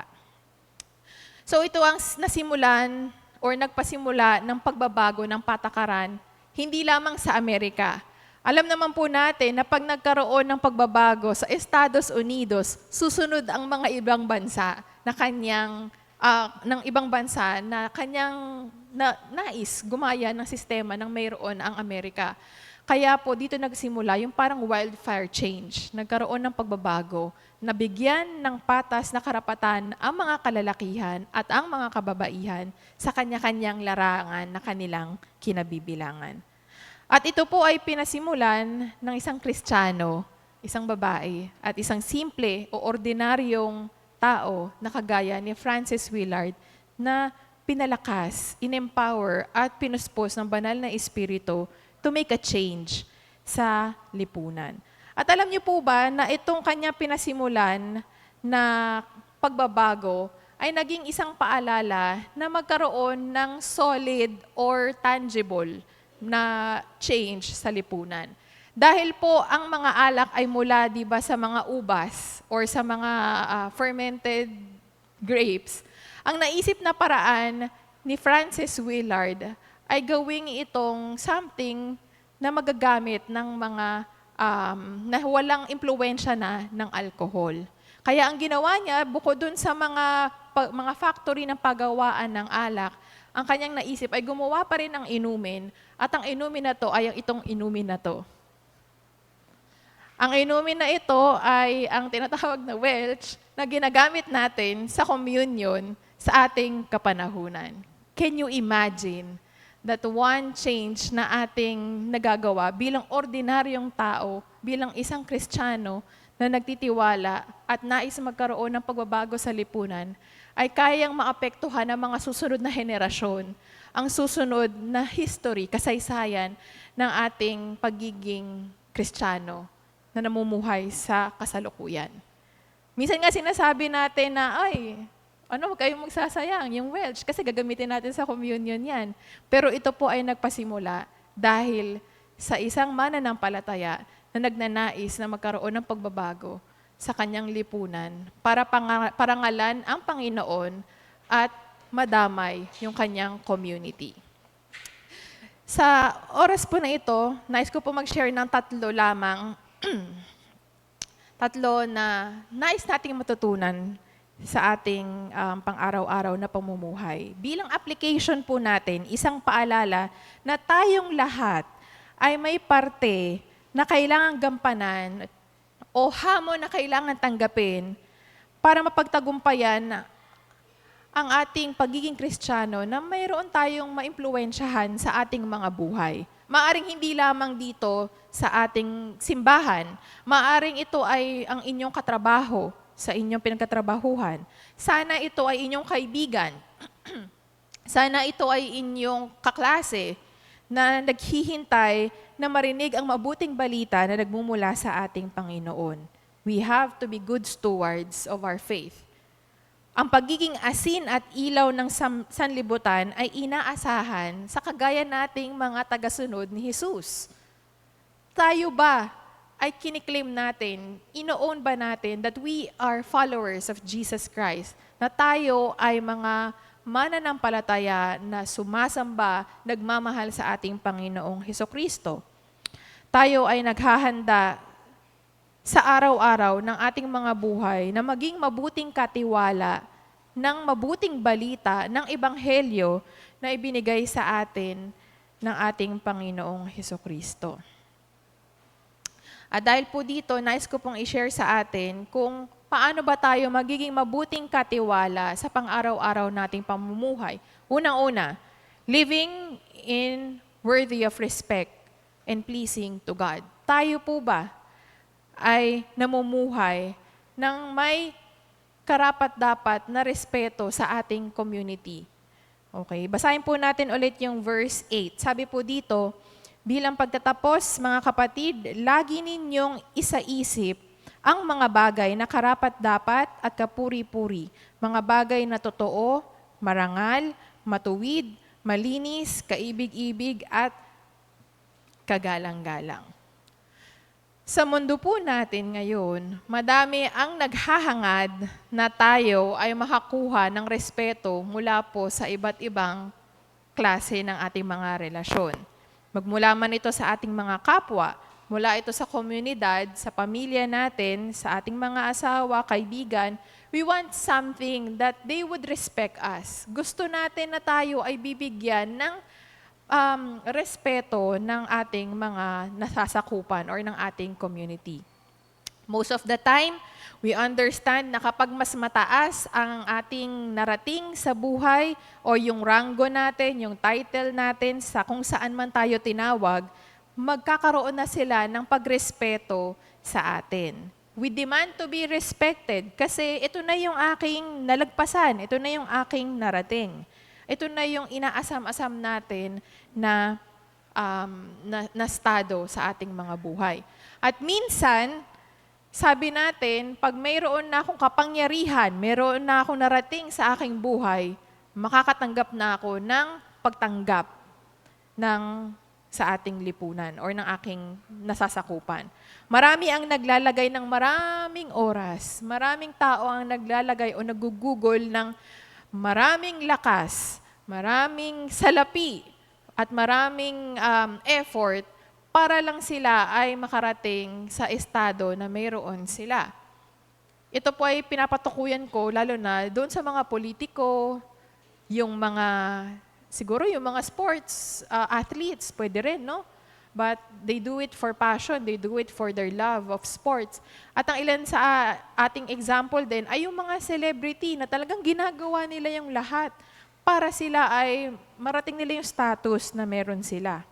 So ito ang nasimulan or nagpasimula ng pagbabago ng patakaran, hindi lamang sa Amerika. Alam naman po natin na pag nagkaroon ng pagbabago sa Estados Unidos, susunod ang mga ibang bansa na kanyang nais gumaya ng sistema ng mayroon ang Amerika. Kaya po dito nagsimula yung parang wildfire change. Nagkaroon ng pagbabago, nabigyan ng patas na karapatan ang mga kalalakihan at ang mga kababaihan sa kanya-kanyang larangan na kanilang kinabibilangan. At ito po ay pinasimulan ng isang Kristiyano, isang babae, at isang simple o ordinaryong tao na kagaya ni Francis Willard na pinalakas, in-empower at pinuspos ng banal na espiritu to make a change sa lipunan. At alam niyo po ba na itong kanya pinasimulan na pagbabago ay naging isang paalala na magkaroon ng solid or tangible na change sa lipunan. Dahil po ang mga alak ay mula, di ba, sa mga ubas or sa mga fermented grapes, ang naisip na paraan ni Francis Willard ay gawing itong something na magagamit ng mga na walang impluwensya na ng alcohol. Kaya ang ginawa niya, bukod dun sa mga factory ng paggawaan ng alak, ang kanyang naisip ay gumawa pa rin ng inumin, at ang inumin na to ay itong inumin na to. Ang inumin na ito ay ang tinatawag na Welch na ginagamit natin sa communion sa ating kapanahunan. Can you imagine that one change na ating nagagawa bilang ordinaryong tao, bilang isang Kristiyano na nagtitiwala at nais magkaroon ng pagbabago sa lipunan, ay kayang maapektuhan ang mga susunod na henerasyon, ang susunod na history, kasaysayan ng ating pagiging Kristiyano na namumuhay sa kasalukuyan. Minsan nga sinasabi natin na, huwag kayong magsasayang, yung Welch, kasi gagamitin natin sa communion yan. Pero ito po ay nagpasimula dahil sa isang mananampalataya na nagnanais na magkaroon ng pagbabago sa kanyang lipunan para parangalan ang Panginoon at madamay yung kanyang community. Sa oras po na ito, nais ko po mag-share ng tatlo na nais nating matutunan sa ating pang-araw-araw na pamumuhay. Bilang application po natin, isang paalala na tayong lahat ay may parte na kailangang gampanan o hamon na kailangan tanggapin para mapagtagumpayan ang ating pagiging Kristiyano na mayroon tayong maimpluwensyahan sa ating mga buhay. Maaring hindi lamang dito sa ating simbahan, maaring ito ay ang inyong katrabaho, sa inyong pinagkatrabahuhan. Sana ito ay inyong kaibigan. Sana ito ay inyong kaklase na naghihintay na marinig ang mabuting balita na nagmumula sa ating Panginoon. We have to be good stewards of our faith. Ang pagiging asin at ilaw ng sanlibutan ay inaasahan sa kagaya nating mga tagasunod ni Jesus. Tayo ba ay kiniklaim natin, ino-own ba natin that we are followers of Jesus Christ? Na tayo ay mga mananampalataya na sumasamba, nagmamahal sa ating Panginoong Hesukristo. Tayo ay naghahanda sa araw-araw ng ating mga buhay na maging mabuting katiwala ng mabuting balita ng Ebanghelyo na ibinigay sa atin ng ating Panginoong Hesukristo. At dahil po dito, nais ko pong i-share sa atin kung paano ba tayo magiging mabuting katiwala sa pang-araw-araw nating pamumuhay. Unang-una, living in worthy of respect and pleasing to God. Tayo po ba ay namumuhay ng may karapat-dapat na respeto sa ating community? Okay, basahin po natin ulit yung verse 8. Sabi po dito, bilang pagtatapos, mga kapatid, lagi ninyong isaisip ang mga bagay na karapat-dapat at kapuri-puri, mga bagay na totoo, marangal, matuwid, malinis, kaibig-ibig at kagalang-galang. Sa mundo po natin ngayon, madami ang naghahangad na tayo ay makakuha ng respeto mula po sa iba't ibang klase ng ating mga relasyon. Magmula man ito sa ating mga kapwa, mula ito sa komunidad, sa pamilya natin, sa ating mga asawa, kaibigan, we want something that they would respect us. Gusto natin na tayo ay bibigyan ng respeto ng ating mga nasasakupan or ng ating community. Most of the time, we understand na kapag mas mataas ang ating narating sa buhay o yung ranggo natin, yung title natin sa kung saan man tayo tinawag, magkakaroon na sila ng pagrespeto sa atin. We demand to be respected kasi ito na yung aking nalagpasan, ito na yung aking narating. Ito na yung inaasam-asam natin na estado sa ating mga buhay. At minsan, sabi natin, pag mayroon na akong kapangyarihan, mayroon na akong narating sa aking buhay, makakatanggap na ako ng pagtanggap sa ating lipunan or ng aking nasasakupan. Marami ang naglalagay ng maraming oras. Maraming tao ang naglalagay o nagugugol ng maraming lakas, maraming salapi, at maraming effort para lang sila ay makarating sa estado na mayroon sila. Ito po ay pinapatukuyan ko lalo na doon sa mga politiko, yung mga, siguro yung mga sports athletes, pwede rin, no? But they do it for passion, they do it for their love of sports. At ang ilan sa ating example din ay yung mga celebrity na talagang ginagawa nila yung lahat para sila ay marating nila yung status na meron sila.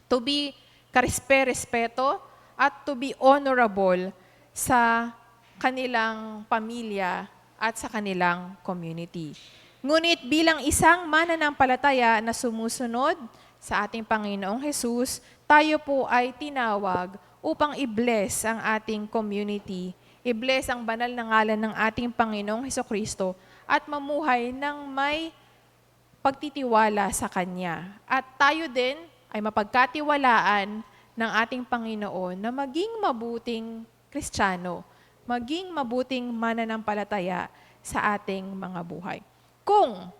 To be karespeto at to be honorable sa kanilang pamilya at sa kanilang community. Ngunit bilang isang mananampalataya na sumusunod sa ating Panginoong Hesus, tayo po ay tinawag upang i-bless ang ating community, i-bless ang banal na ngalan ng ating Panginoong Hesukristo at mamuhay ng may pagtitiwala sa Kanya. At tayo din ay mapagkatiwalaan ng ating Panginoon na maging mabuting Kristiyano, maging mabuting mananampalataya sa ating mga buhay. Kung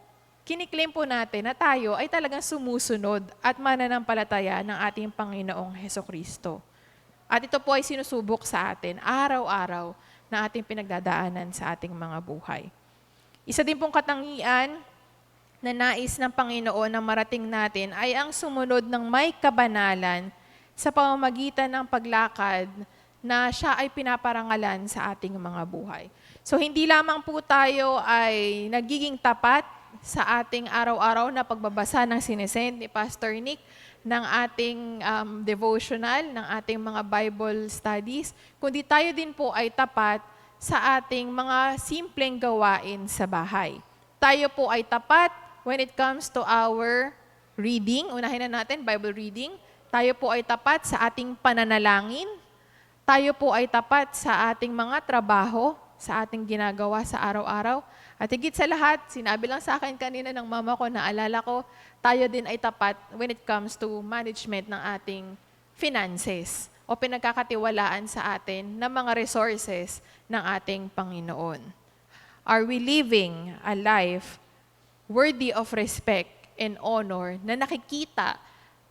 kiniklaim po natin na tayo ay talagang sumusunod at mananampalataya ng ating Panginoong Hesukristo. At ito po ay sinusubok sa atin araw-araw na ating pinagdadaanan sa ating mga buhay. Isa din pong katangian na nais ng Panginoon na marating natin ay ang sumunod ng may kabanalan sa pamamagitan ng paglakad na siya ay pinaparangalan sa ating mga buhay. So hindi lamang po tayo ay nagiging tapat sa ating araw-araw na pagbabasa ng sinesend ni Pastor Nick, ng ating devotional, ng ating mga Bible studies, kundi tayo din po ay tapat sa ating mga simpleng gawain sa bahay. Tayo po ay tapat when it comes to our reading. Unahin na natin, Bible reading. Tayo po ay tapat sa ating pananalangin. Tayo po ay tapat sa ating mga trabaho, sa ating ginagawa sa araw-araw. At higit sa lahat, sinabi lang sa akin kanina ng mama ko, naalala ko, tayo din ay tapat when it comes to management ng ating finances o pinagkakatiwalaan sa atin ng mga resources ng ating Panginoon. Are we living a life worthy of respect and honor na nakikita,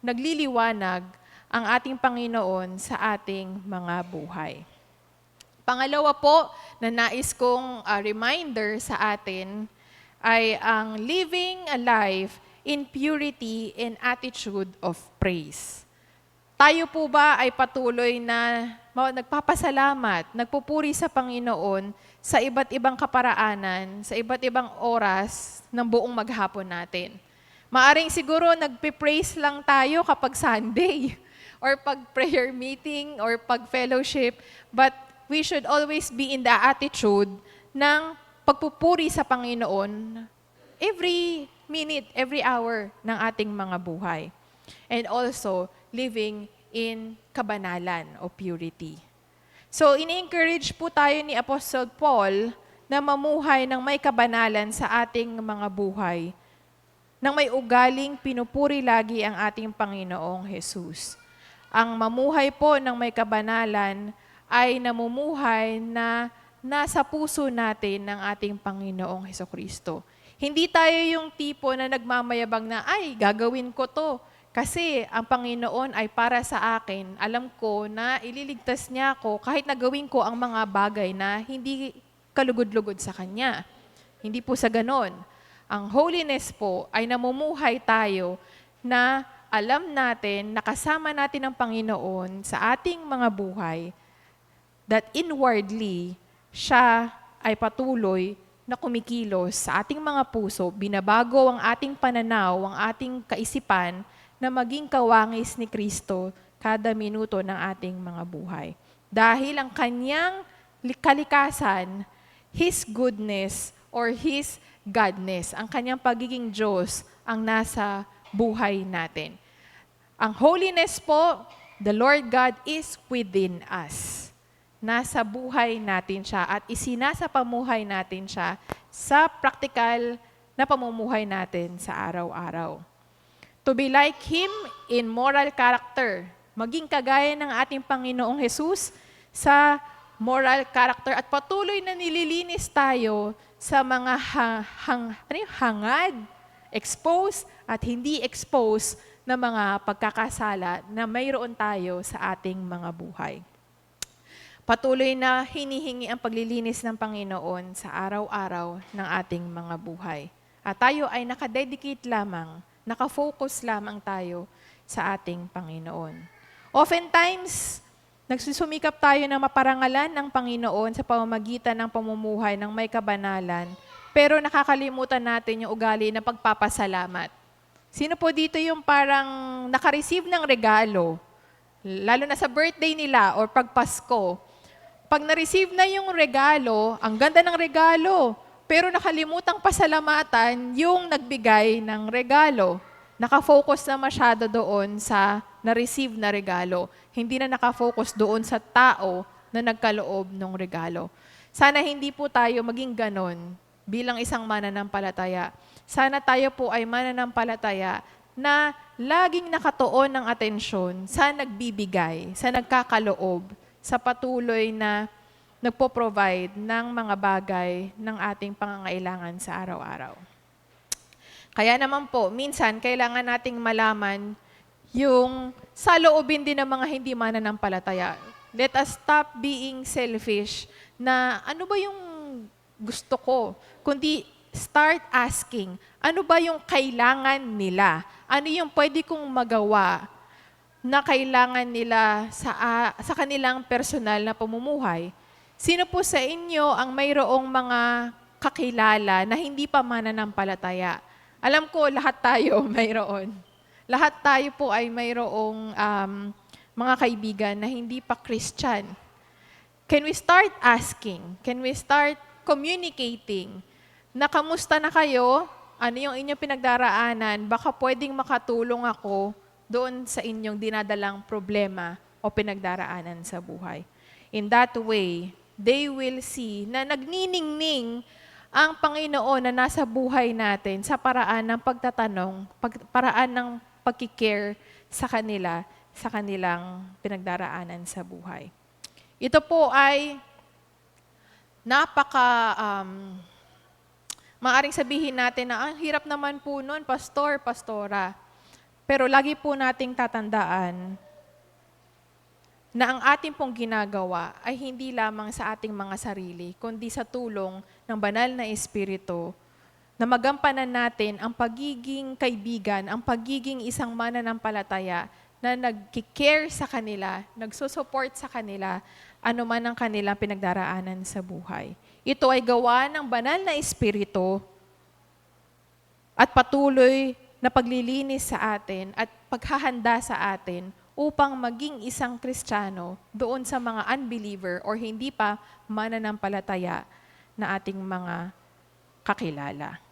nagliliwanag ang ating Panginoon sa ating mga buhay? Pangalawa po na nais kong reminder sa atin ay ang living a life in purity and attitude of praise. Tayo po ba ay patuloy na nagpapasalamat, nagpupuri sa Panginoon sa iba't ibang kaparaanan, sa iba't ibang oras ng buong maghapon natin? Maaring siguro nagpe-praise lang tayo kapag Sunday or pag prayer meeting or pag fellowship, but we should always be in the attitude ng pagpupuri sa Panginoon every minute, every hour ng ating mga buhay. And also, living in kabanalan o purity. So, ini-encourage po tayo ni Apostle Paul na mamuhay ng may kabanalan sa ating mga buhay. nang may ugaling pinupuri lagi ang ating Panginoong Jesus. Ang mamuhay po ng may kabanalan ay namumuhay na nasa puso natin ng ating Panginoong Hesukristo. Hindi tayo yung tipo na nagmamayabang na, ay, gagawin ko to. Kasi ang Panginoon ay para sa akin. Alam ko na ililigtas niya ako kahit nagawin ko ang mga bagay na hindi kalugod-lugod sa Kanya. Hindi po sa ganon. Ang holiness po ay namumuhay tayo na alam natin, nakasama natin ang Panginoon sa ating mga buhay, that inwardly, siya ay patuloy na kumikilos sa ating mga puso, binabago ang ating pananaw, ang ating kaisipan, na maging kawangis ni Kristo kada minuto ng ating mga buhay. Dahil ang kanyang kalikasan, His goodness or His godness, ang kanyang pagiging Diyos ang nasa buhay natin. Ang holiness po, the Lord God is within us. Nasa buhay natin siya at isinasapamuhay natin siya sa praktikal na pamumuhay natin sa araw-araw. To be like Him in moral character, maging kagaya ng ating Panginoong Jesus sa moral character at patuloy na nililinis tayo sa mga hangad, expose at hindi expose na mga pagkakasala na mayroon tayo sa ating mga buhay. Patuloy na hinihingi ang paglilinis ng Panginoon sa araw-araw ng ating mga buhay. At tayo ay nakadedicate lamang, nakafocus lamang tayo sa ating Panginoon. Oftentimes, nagsusumikap tayo na maparangalan ng Panginoon sa pamamagitan ng pamumuhay ng may kabanalan, pero nakakalimutan natin yung ugali na pagpapasalamat. Sino po dito yung parang nakareceive ng regalo, lalo na sa birthday nila or pagpasko? Pag na-receive na yung regalo, ang ganda ng regalo, pero nakalimutang pasalamatan yung nagbigay ng regalo. Nakafocus na masyado doon sa na-receive na regalo. Hindi na nakafocus doon sa tao na nagkaloob ng regalo. Sana hindi po tayo maging ganon bilang isang mananampalataya. Sana tayo po ay mananampalataya na laging nakatuon ng atensyon sa nagbibigay, sa nagkakaloob, sa patuloy na nagpo-provide ng mga bagay ng ating pangangailangan sa araw-araw. Kaya naman po, minsan kailangan nating malaman yung saloobin din ng mga hindi mananampalataya. Let us stop being selfish na ano ba yung gusto ko, kundi start asking, ano ba yung kailangan nila? Ano yung pwede kong magawa na kailangan nila sa kanilang personal na pamumuhay? Sino po sa inyo ang mayroong mga kakilala na hindi pa mananampalataya? Alam ko, lahat tayo mayroon. Lahat tayo po ay mayroong mga kaibigan na hindi pa Christian. Can we start asking? Can we start communicating? Na kamusta na kayo? Ano yung inyong pinagdaraanan? Baka pwedeng makatulong ako doon sa inyong dinadalang problema o pinagdaraanan sa buhay. In that way, they will see na nagniningning ang Panginoon na nasa buhay natin sa paraan ng pagtatanong, paraan ng pagkikare sa kanila, sa kanilang pinagdaraanan sa buhay. Ito po ay maaring sabihin natin na ang hirap naman po nun, pastor, pastora. Pero lagi po nating tatandaan na ang ating pong ginagawa ay hindi lamang sa ating mga sarili, kundi sa tulong ng banal na Espiritu na magampanan natin ang pagiging kaibigan, ang pagiging isang mananampalataya na nag-care sa kanila, nagsusupport sa kanila, anuman ang kanilang pinagdaraanan sa buhay. Ito ay gawa ng banal na Espiritu at patuloy na paglilinis sa atin at paghahanda sa atin upang maging isang Kristiyano doon sa mga unbeliever or hindi pa mananampalataya na ating mga kakilala.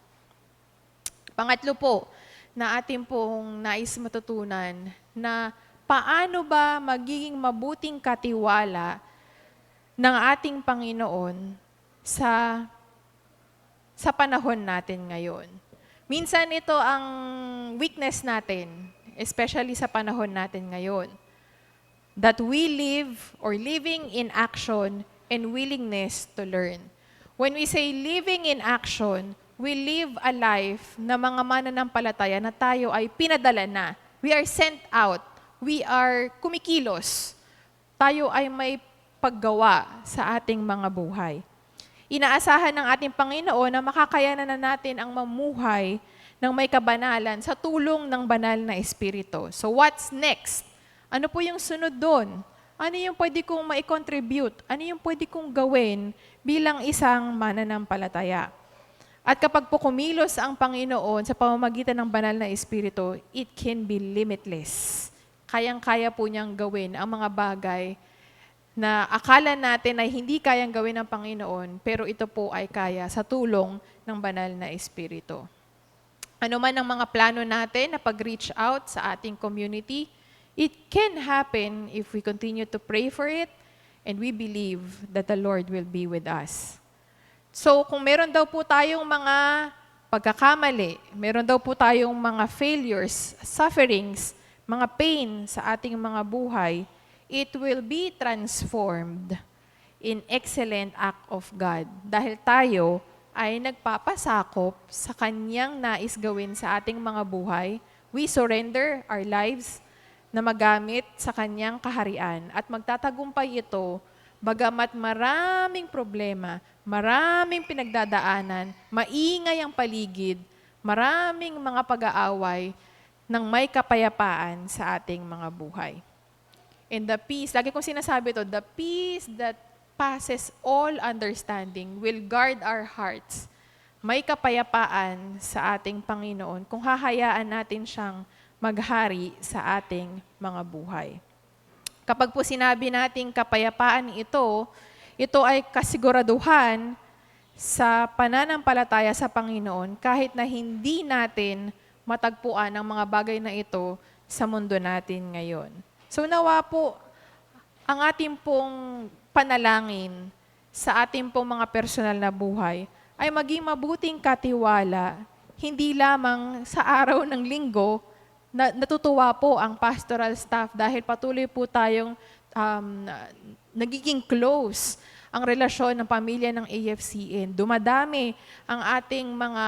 Pangatlo po, na ating pong nais matutunan na paano ba magiging mabuting katiwala ng ating Panginoon sa panahon natin ngayon. Minsan ito ang weakness natin, especially sa panahon natin ngayon. That we live or living in action and willingness to learn. When we say living in action, we live a life na mga mananampalataya na tayo ay pinadala na. We are sent out. We are kumikilos. Tayo ay may paggawa sa ating mga buhay. Inaasahan ng ating Panginoon na makakayanan na natin ang mamuhay ng may kabanalan sa tulong ng banal na Espiritu. So what's next? Ano po yung sunod doon? Ano yung pwede kong ma-contribute? Ano yung pwede kong gawin bilang isang mananampalataya? At kapag po kumilos ang Panginoon sa pamamagitan ng banal na Espiritu, it can be limitless. Kayang-kaya po niyang gawin ang mga bagay na akala natin ay hindi kayang gawin ng Panginoon, pero ito po ay kaya sa tulong ng banal na Espiritu. Ano man ang mga plano natin na pag-reach out sa ating community, it can happen if we continue to pray for it and we believe that the Lord will be with us. So kung meron daw po tayong mga pagkakamali, meron daw po tayong mga failures, sufferings, mga pain sa ating mga buhay, it will be transformed in excellent act of God. Dahil tayo ay nagpapasakop sa Kanyang nais gawin sa ating mga buhay, we surrender our lives na magamit sa Kanyang kaharian. At magtatagumpay ito, bagamat maraming problema, maraming pinagdadaanan, maingay ang paligid, maraming mga pag-aaway, ng may kapayapaan sa ating mga buhay. And the peace, lagi kong sinasabi ito, the peace that passes all understanding will guard our hearts. May kapayapaan sa ating Panginoon kung hahayaan natin siyang maghari sa ating mga buhay. Kapag po sinabi nating kapayapaan ito, ito ay kasiguraduhan sa pananampalataya sa Panginoon kahit na hindi natin matagpuan ang mga bagay na ito sa mundo natin ngayon. So nawa po, ang ating pong panalangin sa ating pong mga personal na buhay ay maging mabuting katiwala, hindi lamang sa araw ng linggo, natutuwa po ang pastoral staff dahil patuloy po tayong nagiging close ang relasyon ng pamilya ng AFCN. Dumadami ang ating mga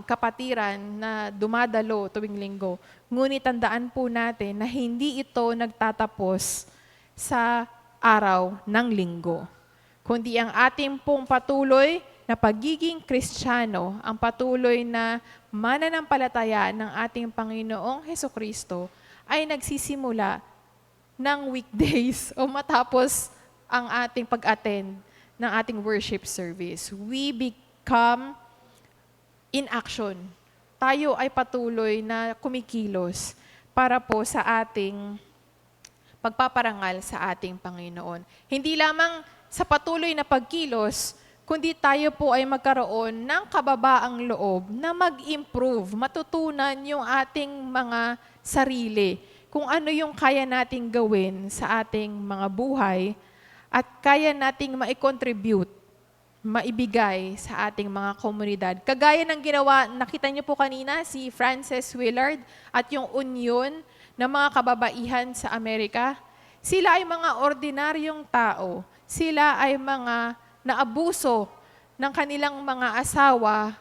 kapatiran na dumadalo tuwing linggo. Ngunit tandaan po natin na hindi ito nagtatapos sa araw ng linggo, kundi ang ating pong patuloy na pagiging Kristiyano, ang patuloy na mananampalataya ng ating Panginoong Hesukristo ay nagsisimula ng weekdays o matapos ang ating pag-attend ng ating worship service. We become in action. Tayo ay patuloy na kumikilos para po sa ating pagpaparangal sa ating Panginoon. Hindi lamang sa patuloy na pagkilos, kundi tayo po ay magkaroon ng kababaang loob na mag-improve, matutunan yung ating mga sarili, kung ano yung kaya nating gawin sa ating mga buhay at kaya nating ma-contribute, maibigay sa ating mga komunidad. Kagaya ng ginawa, nakita niyo po kanina, si Frances Willard at yung union ng mga kababaihan sa Amerika. Sila ay mga ordinaryong tao. Sila ay mga naabuso ng kanilang mga asawa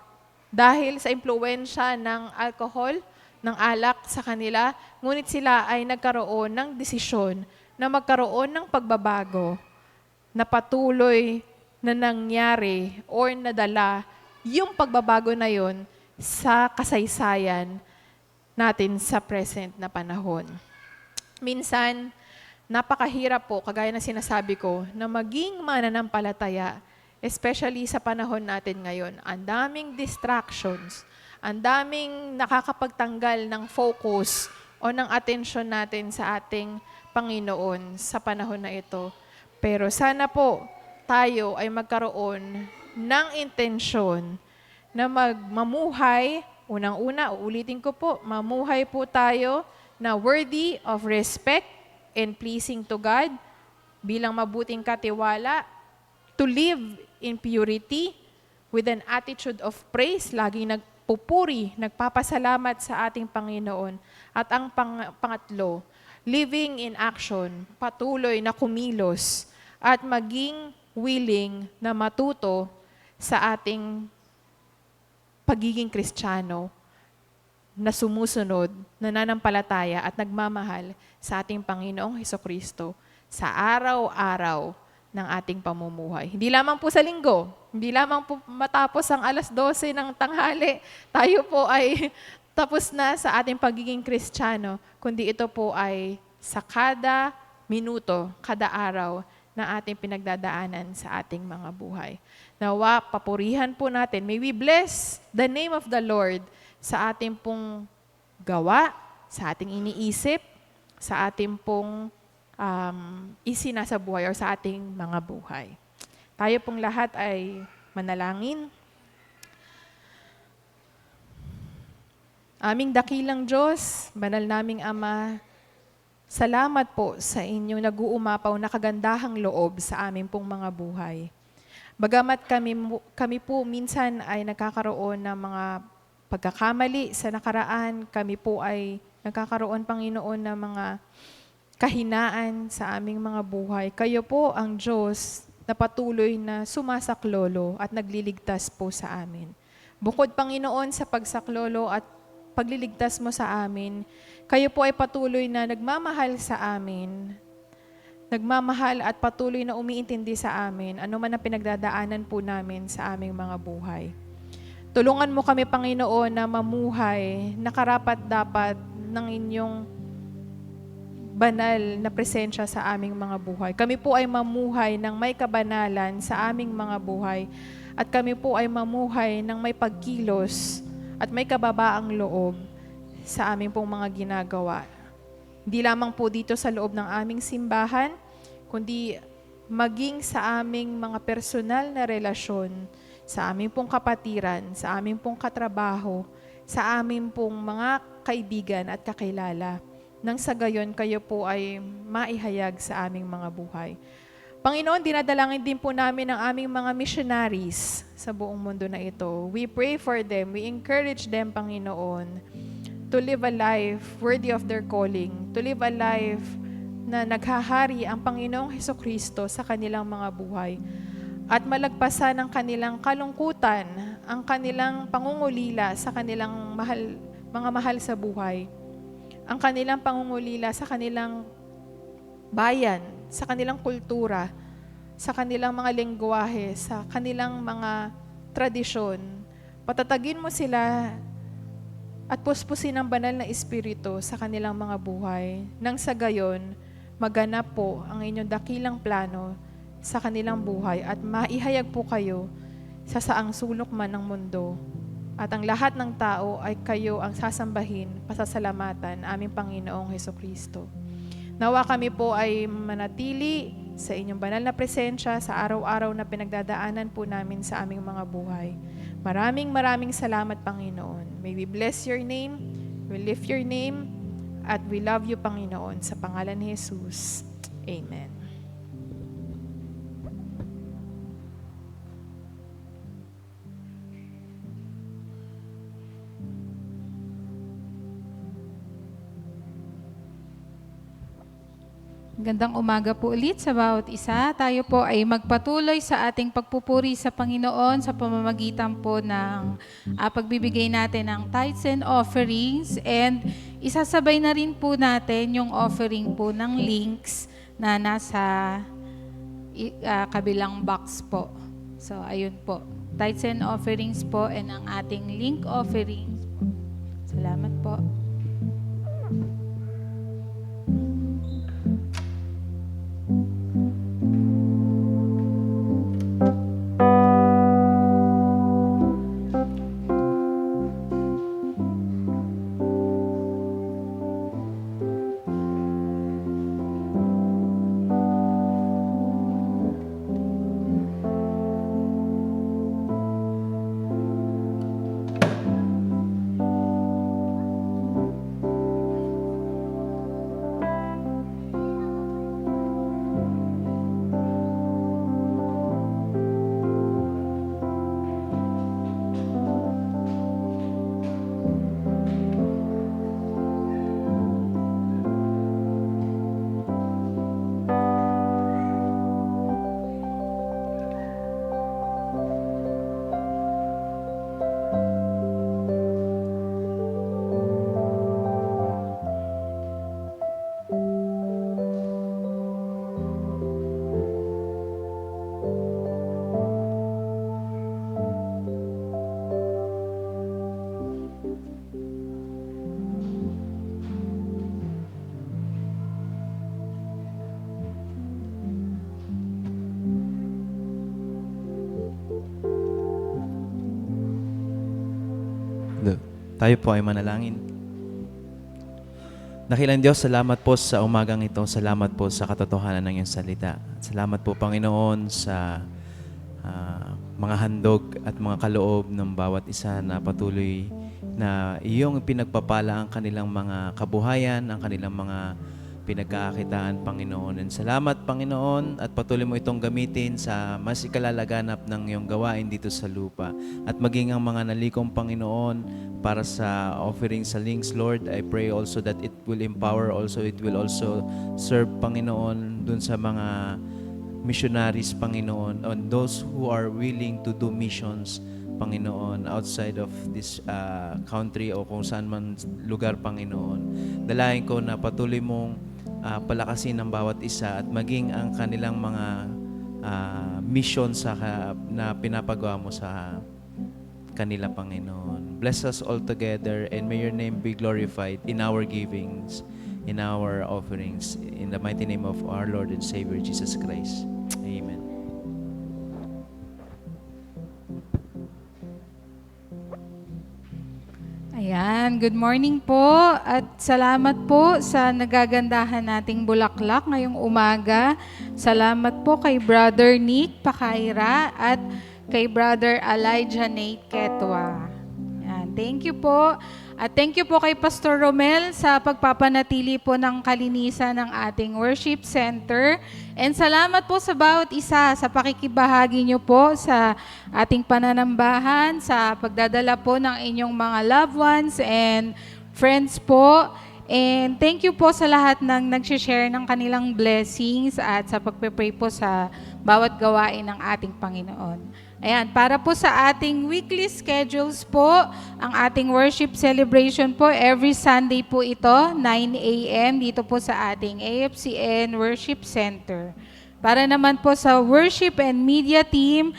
dahil sa impluwensya ng alcohol, ng alak sa kanila. Ngunit sila ay nagkaroon ng desisyon na magkaroon ng pagbabago na patuloy na nangyari or nadala yung pagbabago na yon sa kasaysayan natin sa present na panahon. Minsan, napakahirap po, kagaya na sinasabi ko, na maging mananampalataya, especially sa panahon natin ngayon. Ang daming distractions, ang daming nakakapagtanggal ng focus o ng atensyon natin sa ating Panginoon sa panahon na ito. Pero sana po tayo ay magkaroon ng intensyon na mamuhay, unang-una, uulitin ko po, mamuhay po tayo na worthy of respect and pleasing to God, bilang mabuting katiwala, to live in purity with an attitude of praise, laging nagpupuri, nagpapasalamat sa ating Panginoon. At ang pangatlo, living in action, patuloy na kumilos at maging willing na matuto sa ating pagiging Kristiyano na sumusunod, nananampalataya at nagmamahal sa ating Panginoong Hesukristo sa araw-araw ng ating pamumuhay. Hindi lamang po sa linggo, hindi lamang po matapos ang 12:00 ng tanghali, tayo po ay tapos na sa ating pagiging Kristiyano, kundi ito po ay sa kada minuto, kada araw na ating pinagdadaanan sa ating mga buhay. Nawa, papurihan po natin. May we bless the name of the Lord sa ating pong gawa, sa ating iniisip, sa ating pong isinasabuhay o sa ating mga buhay. Tayo pong lahat ay manalangin. Aming dakilang Diyos, banal naming Ama, salamat po sa inyong nag-uumapaw na kagandahang loob sa aming pong mga buhay. Bagamat kami po minsan ay nagkakaroon ng mga pagkakamali sa nakaraan, kami po ay nagkakaroon, Panginoon, ng mga kahinaan sa aming mga buhay. Kayo po ang Diyos na patuloy na sumasaklolo at nagliligtas po sa amin. Bukod, Panginoon, sa pagsaklolo at pagliligtas mo sa amin, kayo po ay patuloy na nagmamahal sa amin, nagmamahal at patuloy na umiintindi sa amin, ano man ang pinagdadaanan po namin sa aming mga buhay. Tulungan mo kami, Panginoon, na mamuhay na karapat-dapat ng inyong banal na presensya sa aming mga buhay. Kami po ay mamuhay ng may kabanalan sa aming mga buhay at kami po ay mamuhay ng may pagkilos at may kababaang loob sa aming pong mga ginagawa. Hindi lamang po dito sa loob ng aming simbahan, kundi maging sa aming mga personal na relasyon, sa aming pong kapatiran, sa aming pong katrabaho, sa aming pong mga kaibigan at kakilala. Nang sa gayon, kayo po ay maihayag sa aming mga buhay. Panginoon, dinadalangin din po namin ang aming mga missionaries sa buong mundo na ito. We pray for them, we encourage them, Panginoon, to live a life worthy of their calling, to live a life na naghahari ang Panginoong Hesukristo sa kanilang mga buhay at malagpasan ang kanilang kalungkutan, ang kanilang pangungulila sa kanilang mga mahal sa buhay, ang kanilang pangungulila sa kanilang bayan, sa kanilang kultura, sa kanilang mga lengguwahe, sa kanilang mga tradisyon. Patatagin mo sila at puspusin ang banal na espiritu sa kanilang mga buhay. Nang sa gayon, maganap po ang inyong dakilang plano sa kanilang buhay at maihayag po kayo sa saang sulok man ng mundo. At ang lahat ng tao ay kayo ang sasambahin, pasasalamatan, aming Panginoong Hesukristo. Nawa kami po ay manatili sa inyong banal na presensya sa araw-araw na pinagdadaanan po namin sa aming mga buhay. Maraming salamat, Panginoon. May we bless your name, we lift your name, at we love you, Panginoon, sa pangalan ni Jesus. Amen. Gandang umaga po ulit sa bawat isa. Tayo po ay magpatuloy sa ating pagpupuri sa Panginoon sa pamamagitan po ng pagbibigay natin ng tithes and offerings. And isasabay na rin po natin yung offering po ng links na nasa kabilang box po. So, ayun po. Tithes and offerings po and ang ating link offerings po. Salamat po. Tayo po ay manalangin. Dakilang Diyos, salamat po sa umagang ito. Salamat po sa katotohanan ng iyong salita. Salamat po, Panginoon, sa mga handog at mga kaloob ng bawat isa na patuloy na iyong pinagpapala ang kanilang mga kabuhayan, ang kanilang mga pinagkakakitaan, Panginoon. And salamat, Panginoon, at patuloy mo itong gamitin sa mas ikalalaganap ng iyong gawain dito sa lupa. At maging ang mga nalikong, Panginoon, para sa offering sa links, Lord, I pray also that it will empower also, it will also serve, Panginoon, dun sa mga missionaries, Panginoon, on those who are willing to do missions, Panginoon, outside of this country o kung saan man lugar, Panginoon. Dalayan ko na patuloy mong palakasin ng bawat isa at maging ang kanilang mga mission na pinapagawa mo sa kanila, Panginoon. Bless us all together and may your name be glorified in our givings, in our offerings. In the mighty name of our Lord and Savior, Jesus Christ. Amen. Ayan, good morning po at salamat po sa nagagandahan nating bulaklak ngayong umaga. Salamat po kay Brother Nick Pakaira at kay Brother Elijah Nate Ketwa. Ayan, thank you po. At thank you po kay Pastor Romel sa pagpapanatili po ng kalinisan ng ating worship center. And salamat po sa bawat isa sa pakikibahagi nyo po sa ating pananambahan, sa pagdadala po ng inyong mga loved ones and friends po. And thank you po sa lahat ng nag-share ng kanilang blessings at sa pagpe-pray po sa bawat gawain ng ating Panginoon. Ayan, para po sa ating weekly schedules po, ang ating worship celebration po, every Sunday po ito, 9 a.m. dito po sa ating AFCN Worship Center. Para naman po sa worship and media team,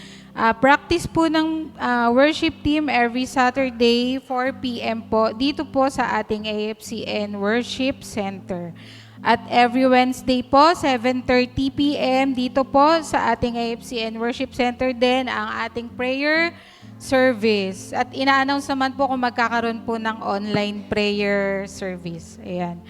practice po ng worship team every Saturday, 4 p.m. po, dito po sa ating AFCN Worship Center. At every Wednesday po, 7:30 p.m. dito po sa ating AFCN Worship Center din ang ating prayer service. At ina-announce naman po kung magkakaroon po ng online prayer service. Ayan.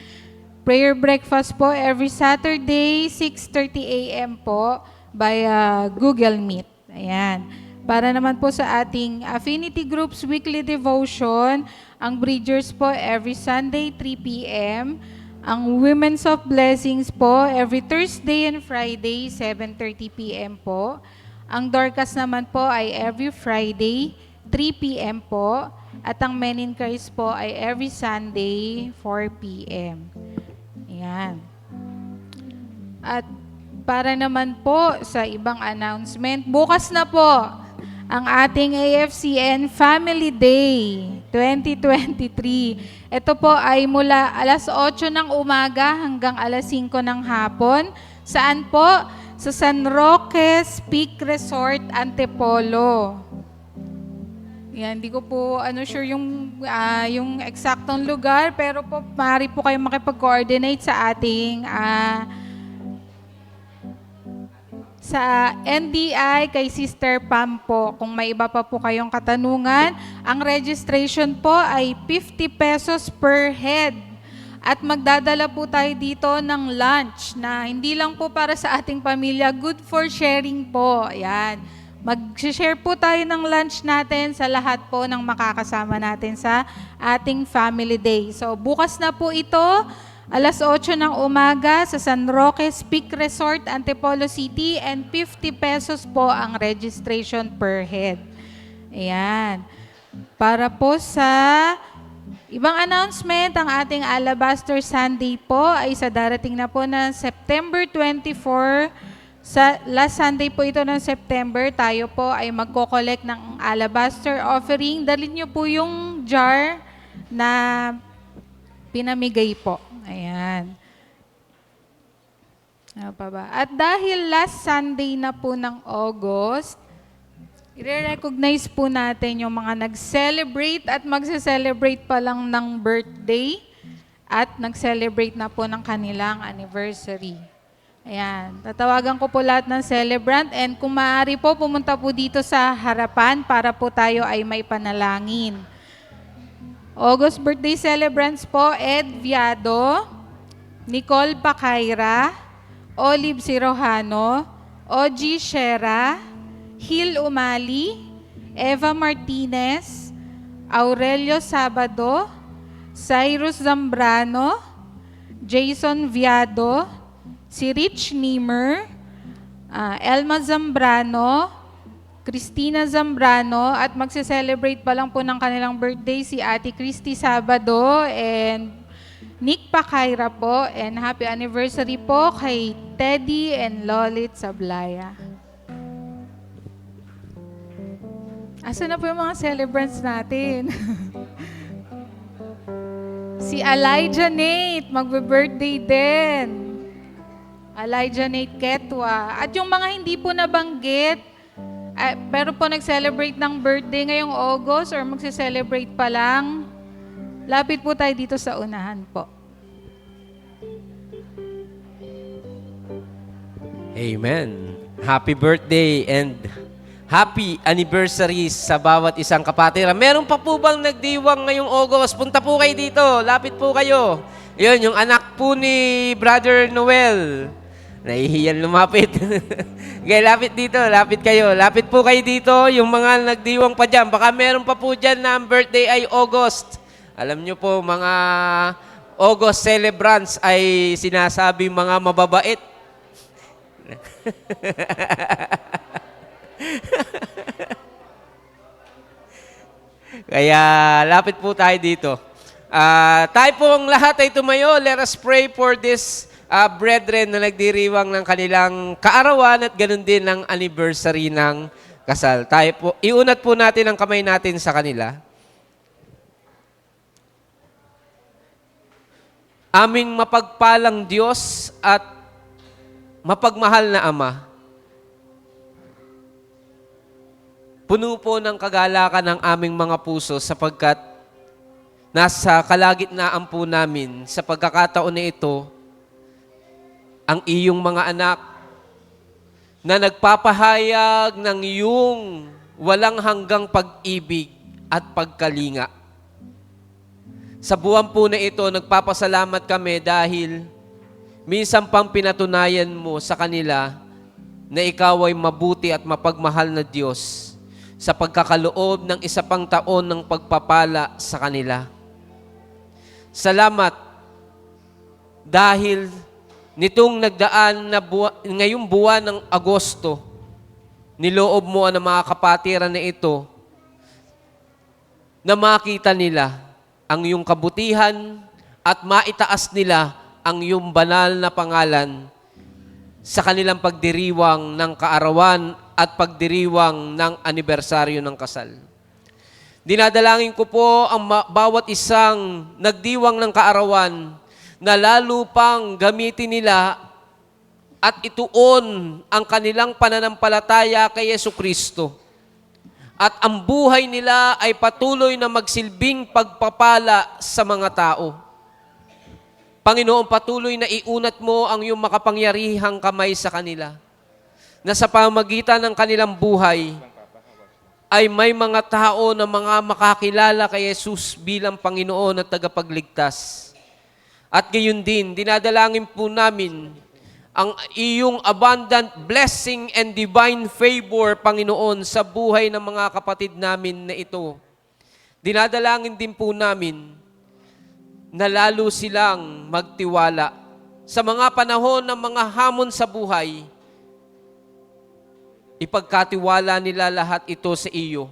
Prayer breakfast po every Saturday, 6:30 a.m. po via Google Meet. Ayan. Para naman po sa ating Affinity Groups Weekly Devotion, ang Bridgers po every Sunday, 3 p.m. Ang Women's of Blessings po, every Thursday and Friday, 7:30 p.m. po. Ang Dorcas naman po ay every Friday, 3 p.m. po. At ang Men in Christ po ay every Sunday, 4 p.m. Ayan. At para naman po sa ibang announcement, bukas na po ang ating AFCN Family Day 2023. Ito po ay mula alas 8 ng umaga hanggang alas 5 ng hapon. Saan po? Sa San Roque's Peak Resort, Antipolo. Yan, hindi ko po sure yung eksaktong lugar, pero po maaari po kayong makipag-coordinate sa ating sa NDI kay Sister Pam po. Kung may iba pa po kayong katanungan, ang registration po ay 50 pesos per head. At magdadala po tayo dito ng lunch na hindi lang po para sa ating pamilya, good for sharing po. Ayan. Mag-share po tayo ng lunch natin sa lahat po ng makakasama natin sa ating Family Day. So bukas na po ito, alas 8 ng umaga sa San Roque's Peak Resort, Antipolo City, and 50 pesos po ang registration per head. Ayan. Para po sa ibang announcement, ang ating Alabaster Sunday po ay sa darating na po na September 24. Sa last Sunday po ito ng September, tayo po ay magko-collect ng Alabaster offering. Dalhin niyo po yung jar na pinamigay po. Ayan. Ano pa ba? At dahil last Sunday na po ng August, i-recognize po natin yung mga nag-celebrate at magse-celebrate pa lang ng birthday at nag-celebrate na po ng kanilang anniversary. Ayan. Tatawagan ko po lahat ng celebrant and kung maaari po, pumunta po dito sa harapan para po tayo ay may panalangin. August birthday celebrants po, Ed Viado, Nicole Pacaira, Olive Sirojano, Oji Shera, Hil Umali, Eva Martinez, Aurelio Sabado, Cyrus Zambrano, Jason Viado, si Rich Niemer, Elma Zambrano, Christina Zambrano, at magse-celebrate pa lang po ng kanilang birthday si Ate Christy Sabado and Nick Pacaira po, and happy anniversary po kay Teddy and Lolit Sablaya. Asa na po yung mga celebrants natin? Si Elijah Nate, magbe-birthday din. Elijah Nate Ketwa. At yung mga hindi po nabanggit, pero po nag-celebrate ng birthday ngayong August or magse-celebrate pa lang, lapit po tayo dito sa unahan po. Amen. Happy birthday and happy anniversary sa bawat isang kapatira. Meron pa po bang nagdiwang ngayong August? Punta po kayo dito. Lapit po kayo. Yun, yung anak po ni Brother Noel. Nahihiyan lumapit. Okay, lapit dito. Lapit kayo. Lapit po kayo dito. Yung mga nagdiwang pa dyan. Baka meron pa po dyan na ang birthday ay August. Alam nyo po, mga August celebrants ay sinasabi mga mababait. Kaya lapit po tayo dito. Tayo pong lahat ay tumayo. Let us pray for this brethren na nagdiriwang ng kanilang kaarawan at ganun din ng anniversary ng kasal. Tayo po, iunat po natin ang kamay natin sa kanila. Aming mapagpalang Diyos at mapagmahal na Ama, puno po ng kagalakan ng aming mga puso sapagkat nasa kalagitnaan po namin sa pagkakataon na ito ang iyong mga anak na nagpapahayag ng iyong walang hanggang pag-ibig at pagkalinga. Sa buwan po na ito, nagpapasalamat kami dahil minsan pang pinatunayan mo sa kanila na ikaw ay mabuti at mapagmahal na Diyos sa pagkakaloob ng isa pang taon ng pagpapala sa kanila. Salamat dahil nitong nagdaan na ngayong buwan ng Agosto, niloob mo ang mga kapatiran na ito na makita nila ang iyong kabutihan at maitaas nila ang iyong banal na pangalan sa kanilang pagdiriwang ng kaarawan at pagdiriwang ng anibersaryo ng kasal. Dinadalangin ko po ang bawat isang nagdiwang ng kaarawan na lalo pang gamitin nila at ituon ang kanilang pananampalataya kay Jesucristo. At ang buhay nila ay patuloy na magsilbing pagpapala sa mga tao. Panginoon, patuloy na iunat mo ang iyong makapangyarihang kamay sa kanila, na sa pamagitan ng kanilang buhay ay may mga tao na mga makakilala kay Jesus bilang Panginoon at tagapagligtas. At gayon din, dinadalangin po namin ang iyong abundant blessing and divine favor, Panginoon, sa buhay ng mga kapatid namin na ito. Dinadalangin din po namin na lalo silang magtiwala sa mga panahon ng mga hamon sa buhay. Ipagkatiwala nila lahat ito sa iyo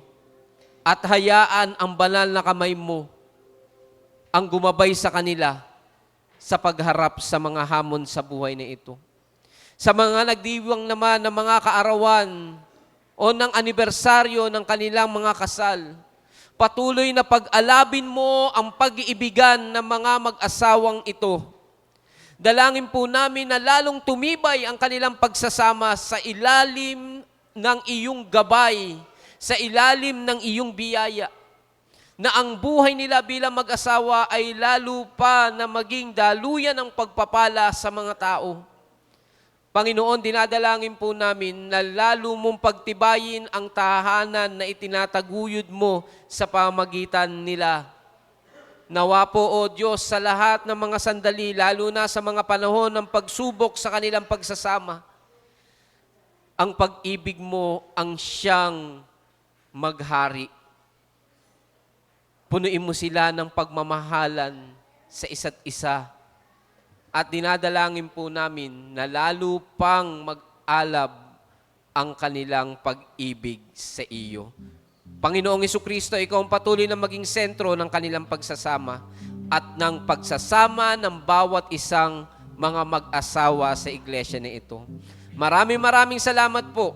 at hayaan ang banal na kamay mo ang gumabay sa kanila sa pagharap sa mga hamon sa buhay na ito. Sa mga nagdiwang naman ng mga kaarawan o ng anibersaryo ng kanilang mga kasal, patuloy na pag-alabin mo ang pag-iibigan ng mga mag-asawang ito. Dalangin po namin na lalong tumibay ang kanilang pagsasama sa ilalim ng iyong gabay, sa ilalim ng iyong biyaya, na ang buhay nila bilang mag-asawa ay lalo pa na maging daluyan ng pagpapala sa mga tao. Panginoon, dinadalangin po namin na lalo mong pagtibayin ang tahanan na itinataguyod mo sa pamagitan nila. Nawa po, O Diyos, sa lahat ng mga sandali, lalo na sa mga panahon ng pagsubok sa kanilang pagsasama, ang pag-ibig mo ang siyang maghari. Punuin mo sila ng pagmamahalan sa isa't isa. At dinadalangin po namin na lalo pang mag-alab ang kanilang pag-ibig sa iyo. Panginoong Jesucristo, ikaw ang patuloy na maging sentro ng kanilang pagsasama at ng pagsasama ng bawat isang mga mag-asawa sa iglesia na ito. Maraming salamat po.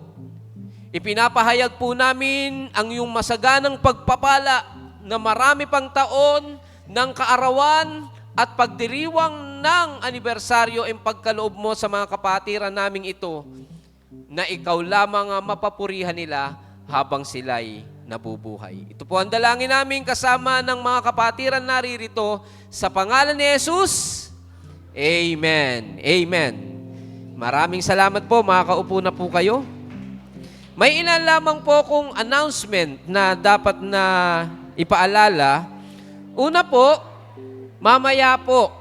Ipinapahayag po namin ang iyong masaganang pagpapala na marami pang taon ng kaarawan at pagdiriwang ng anibersaryo ang pagkaloob mo sa mga kapatiran naming ito na ikaw lamang ang mapapurihan nila habang sila'y nabubuhay. Ito po ang dalangin namin kasama ng mga kapatiran naririto sa pangalan ni Jesus. Amen. Amen. Maraming salamat po. Makakaupo na po kayo. May ilan lamang po kong announcement na dapat na ipaalala. Una po, mamaya po,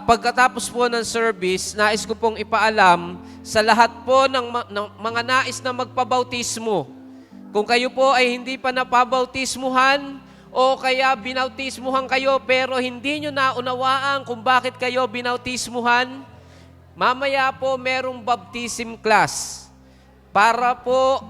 pagkatapos po ng service, nais ko pong ipaalam sa lahat po ng mga nais na magpabautismo. Kung kayo po ay hindi pa napabautismuhan o kaya binautismuhan kayo pero hindi nyo naunawaan kung bakit kayo binautismuhan, mamaya po merong baptism class para po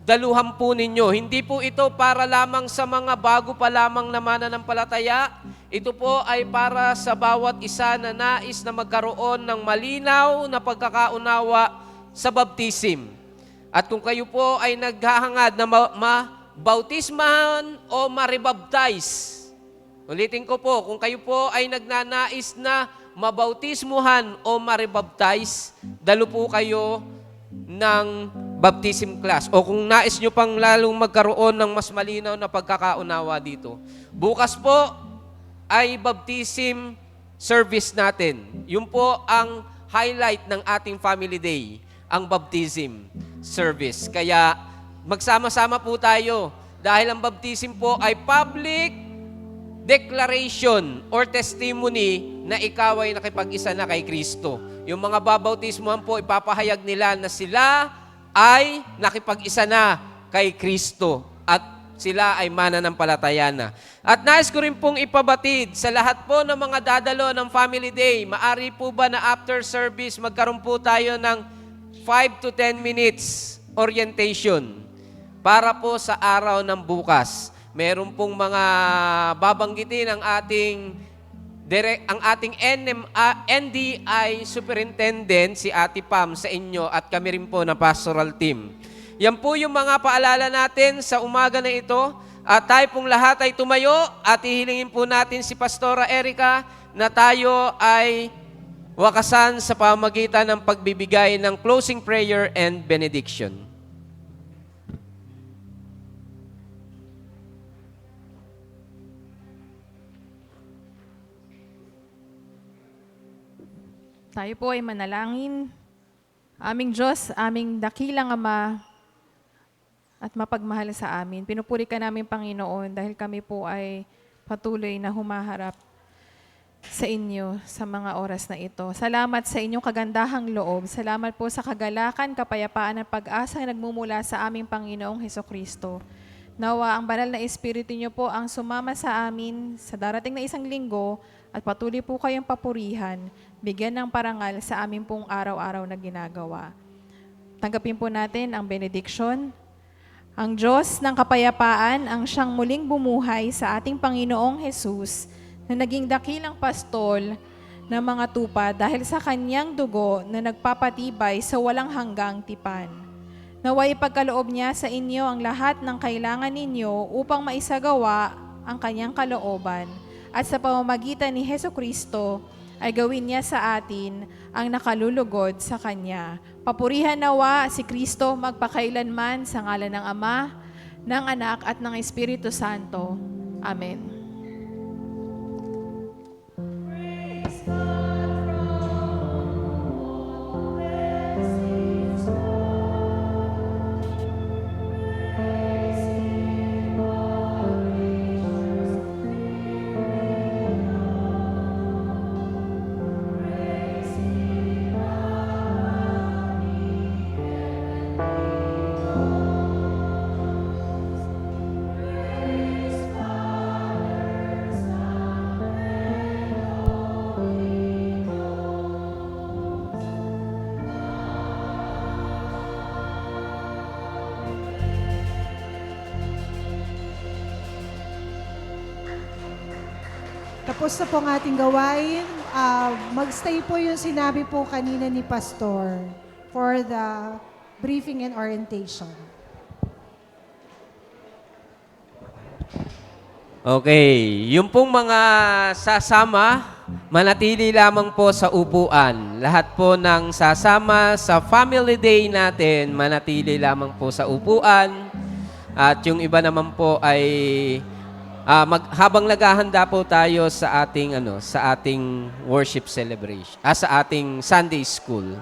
daluhan po ninyo. Hindi po ito para lamang sa mga bago pa lamang na mananampalataya. Ito po ay para sa bawat isa na nais na magkaroon ng malinaw na pagkakaunawa sa baptism. At kung kayo po ay naghahangad na mabautismahan o maribaptize, ulitin ko po, kung kayo po ay nagnanais na mabautismuhan o maribaptize, dalo po kayo ng baptism class. O kung nais nyo pang lalong magkaroon ng mas malinaw na pagkakaunawa dito, bukas po ay baptism service natin. Yun po ang highlight ng ating Family Day, ang baptism service. Kaya magsama-sama po tayo dahil ang baptism po ay public declaration or testimony na ikaw ay nakipag-isa na kay Kristo. Yung mga babautismuhan po, ipapahayag nila na sila ay nakipag-isa na kay Kristo at sila ay mananampalataya na. At nais ko rin pong ipabatid sa lahat po ng mga dadalo ng Family Day, maari po ba na after service magkaroon po tayo ng 5 to 10 minutes orientation para po sa araw ng bukas. Meron pong mga babanggitin ang ating NDI Superintendent, si Ate Pam, sa inyo at kami rin po na pastoral team. Yan po yung mga paalala natin sa umaga na ito. At tayo pong lahat ay tumayo at ihilingin po natin si Pastora Erica na tayo ay wakasan sa pamagitan ng pagbibigay ng closing prayer and benediction. Tayo po ay manalangin. Aming Diyos, aming dakilang Ama at mapagmahal sa amin. Pinupuri ka namin, Panginoon, dahil kami po ay patuloy na humaharap sa inyo sa mga oras na ito. Salamat sa inyong kagandahang loob. Salamat po sa kagalakan, kapayapaan at pag-asa na nagmumula sa aming Panginoong Hesukristo. Nawa ang banal na Espiritu niyo po ang sumama sa amin sa darating na isang linggo at patuloy po kayong papurihan, bigyan ng parangal sa aming pong araw-araw na ginagawa. Tanggapin po natin ang benediction. Ang Diyos ng kapayapaan ang siyang muling bumuhay sa ating Panginoong Hesus na naging dakilang pastol ng mga tupa dahil sa kanyang dugo na nagpapatibay sa walang hanggang tipan. Naway ipagkaloob niya sa inyo ang lahat ng kailangan ninyo upang maisagawa ang kanyang kalooban at sa pamamagitan ni Hesukristo ay gawin niya sa atin ang nakalulugod sa Kanya. Papurihan nawa si Kristo magpakailanman sa ngalan ng Ama, ng Anak at ng Espiritu Santo. Amen. Tapos na po ang ating gawain. Magstay po yung sinabi po kanina ni Pastor for the briefing and orientation. Okay, yung pong mga sasama, manatili lamang po sa upuan. Lahat po ng sasama sa family day natin, manatili lamang po sa upuan. At yung iba naman po ay habang naghahanda po tayo sa ating worship celebration, sa ating Sunday school.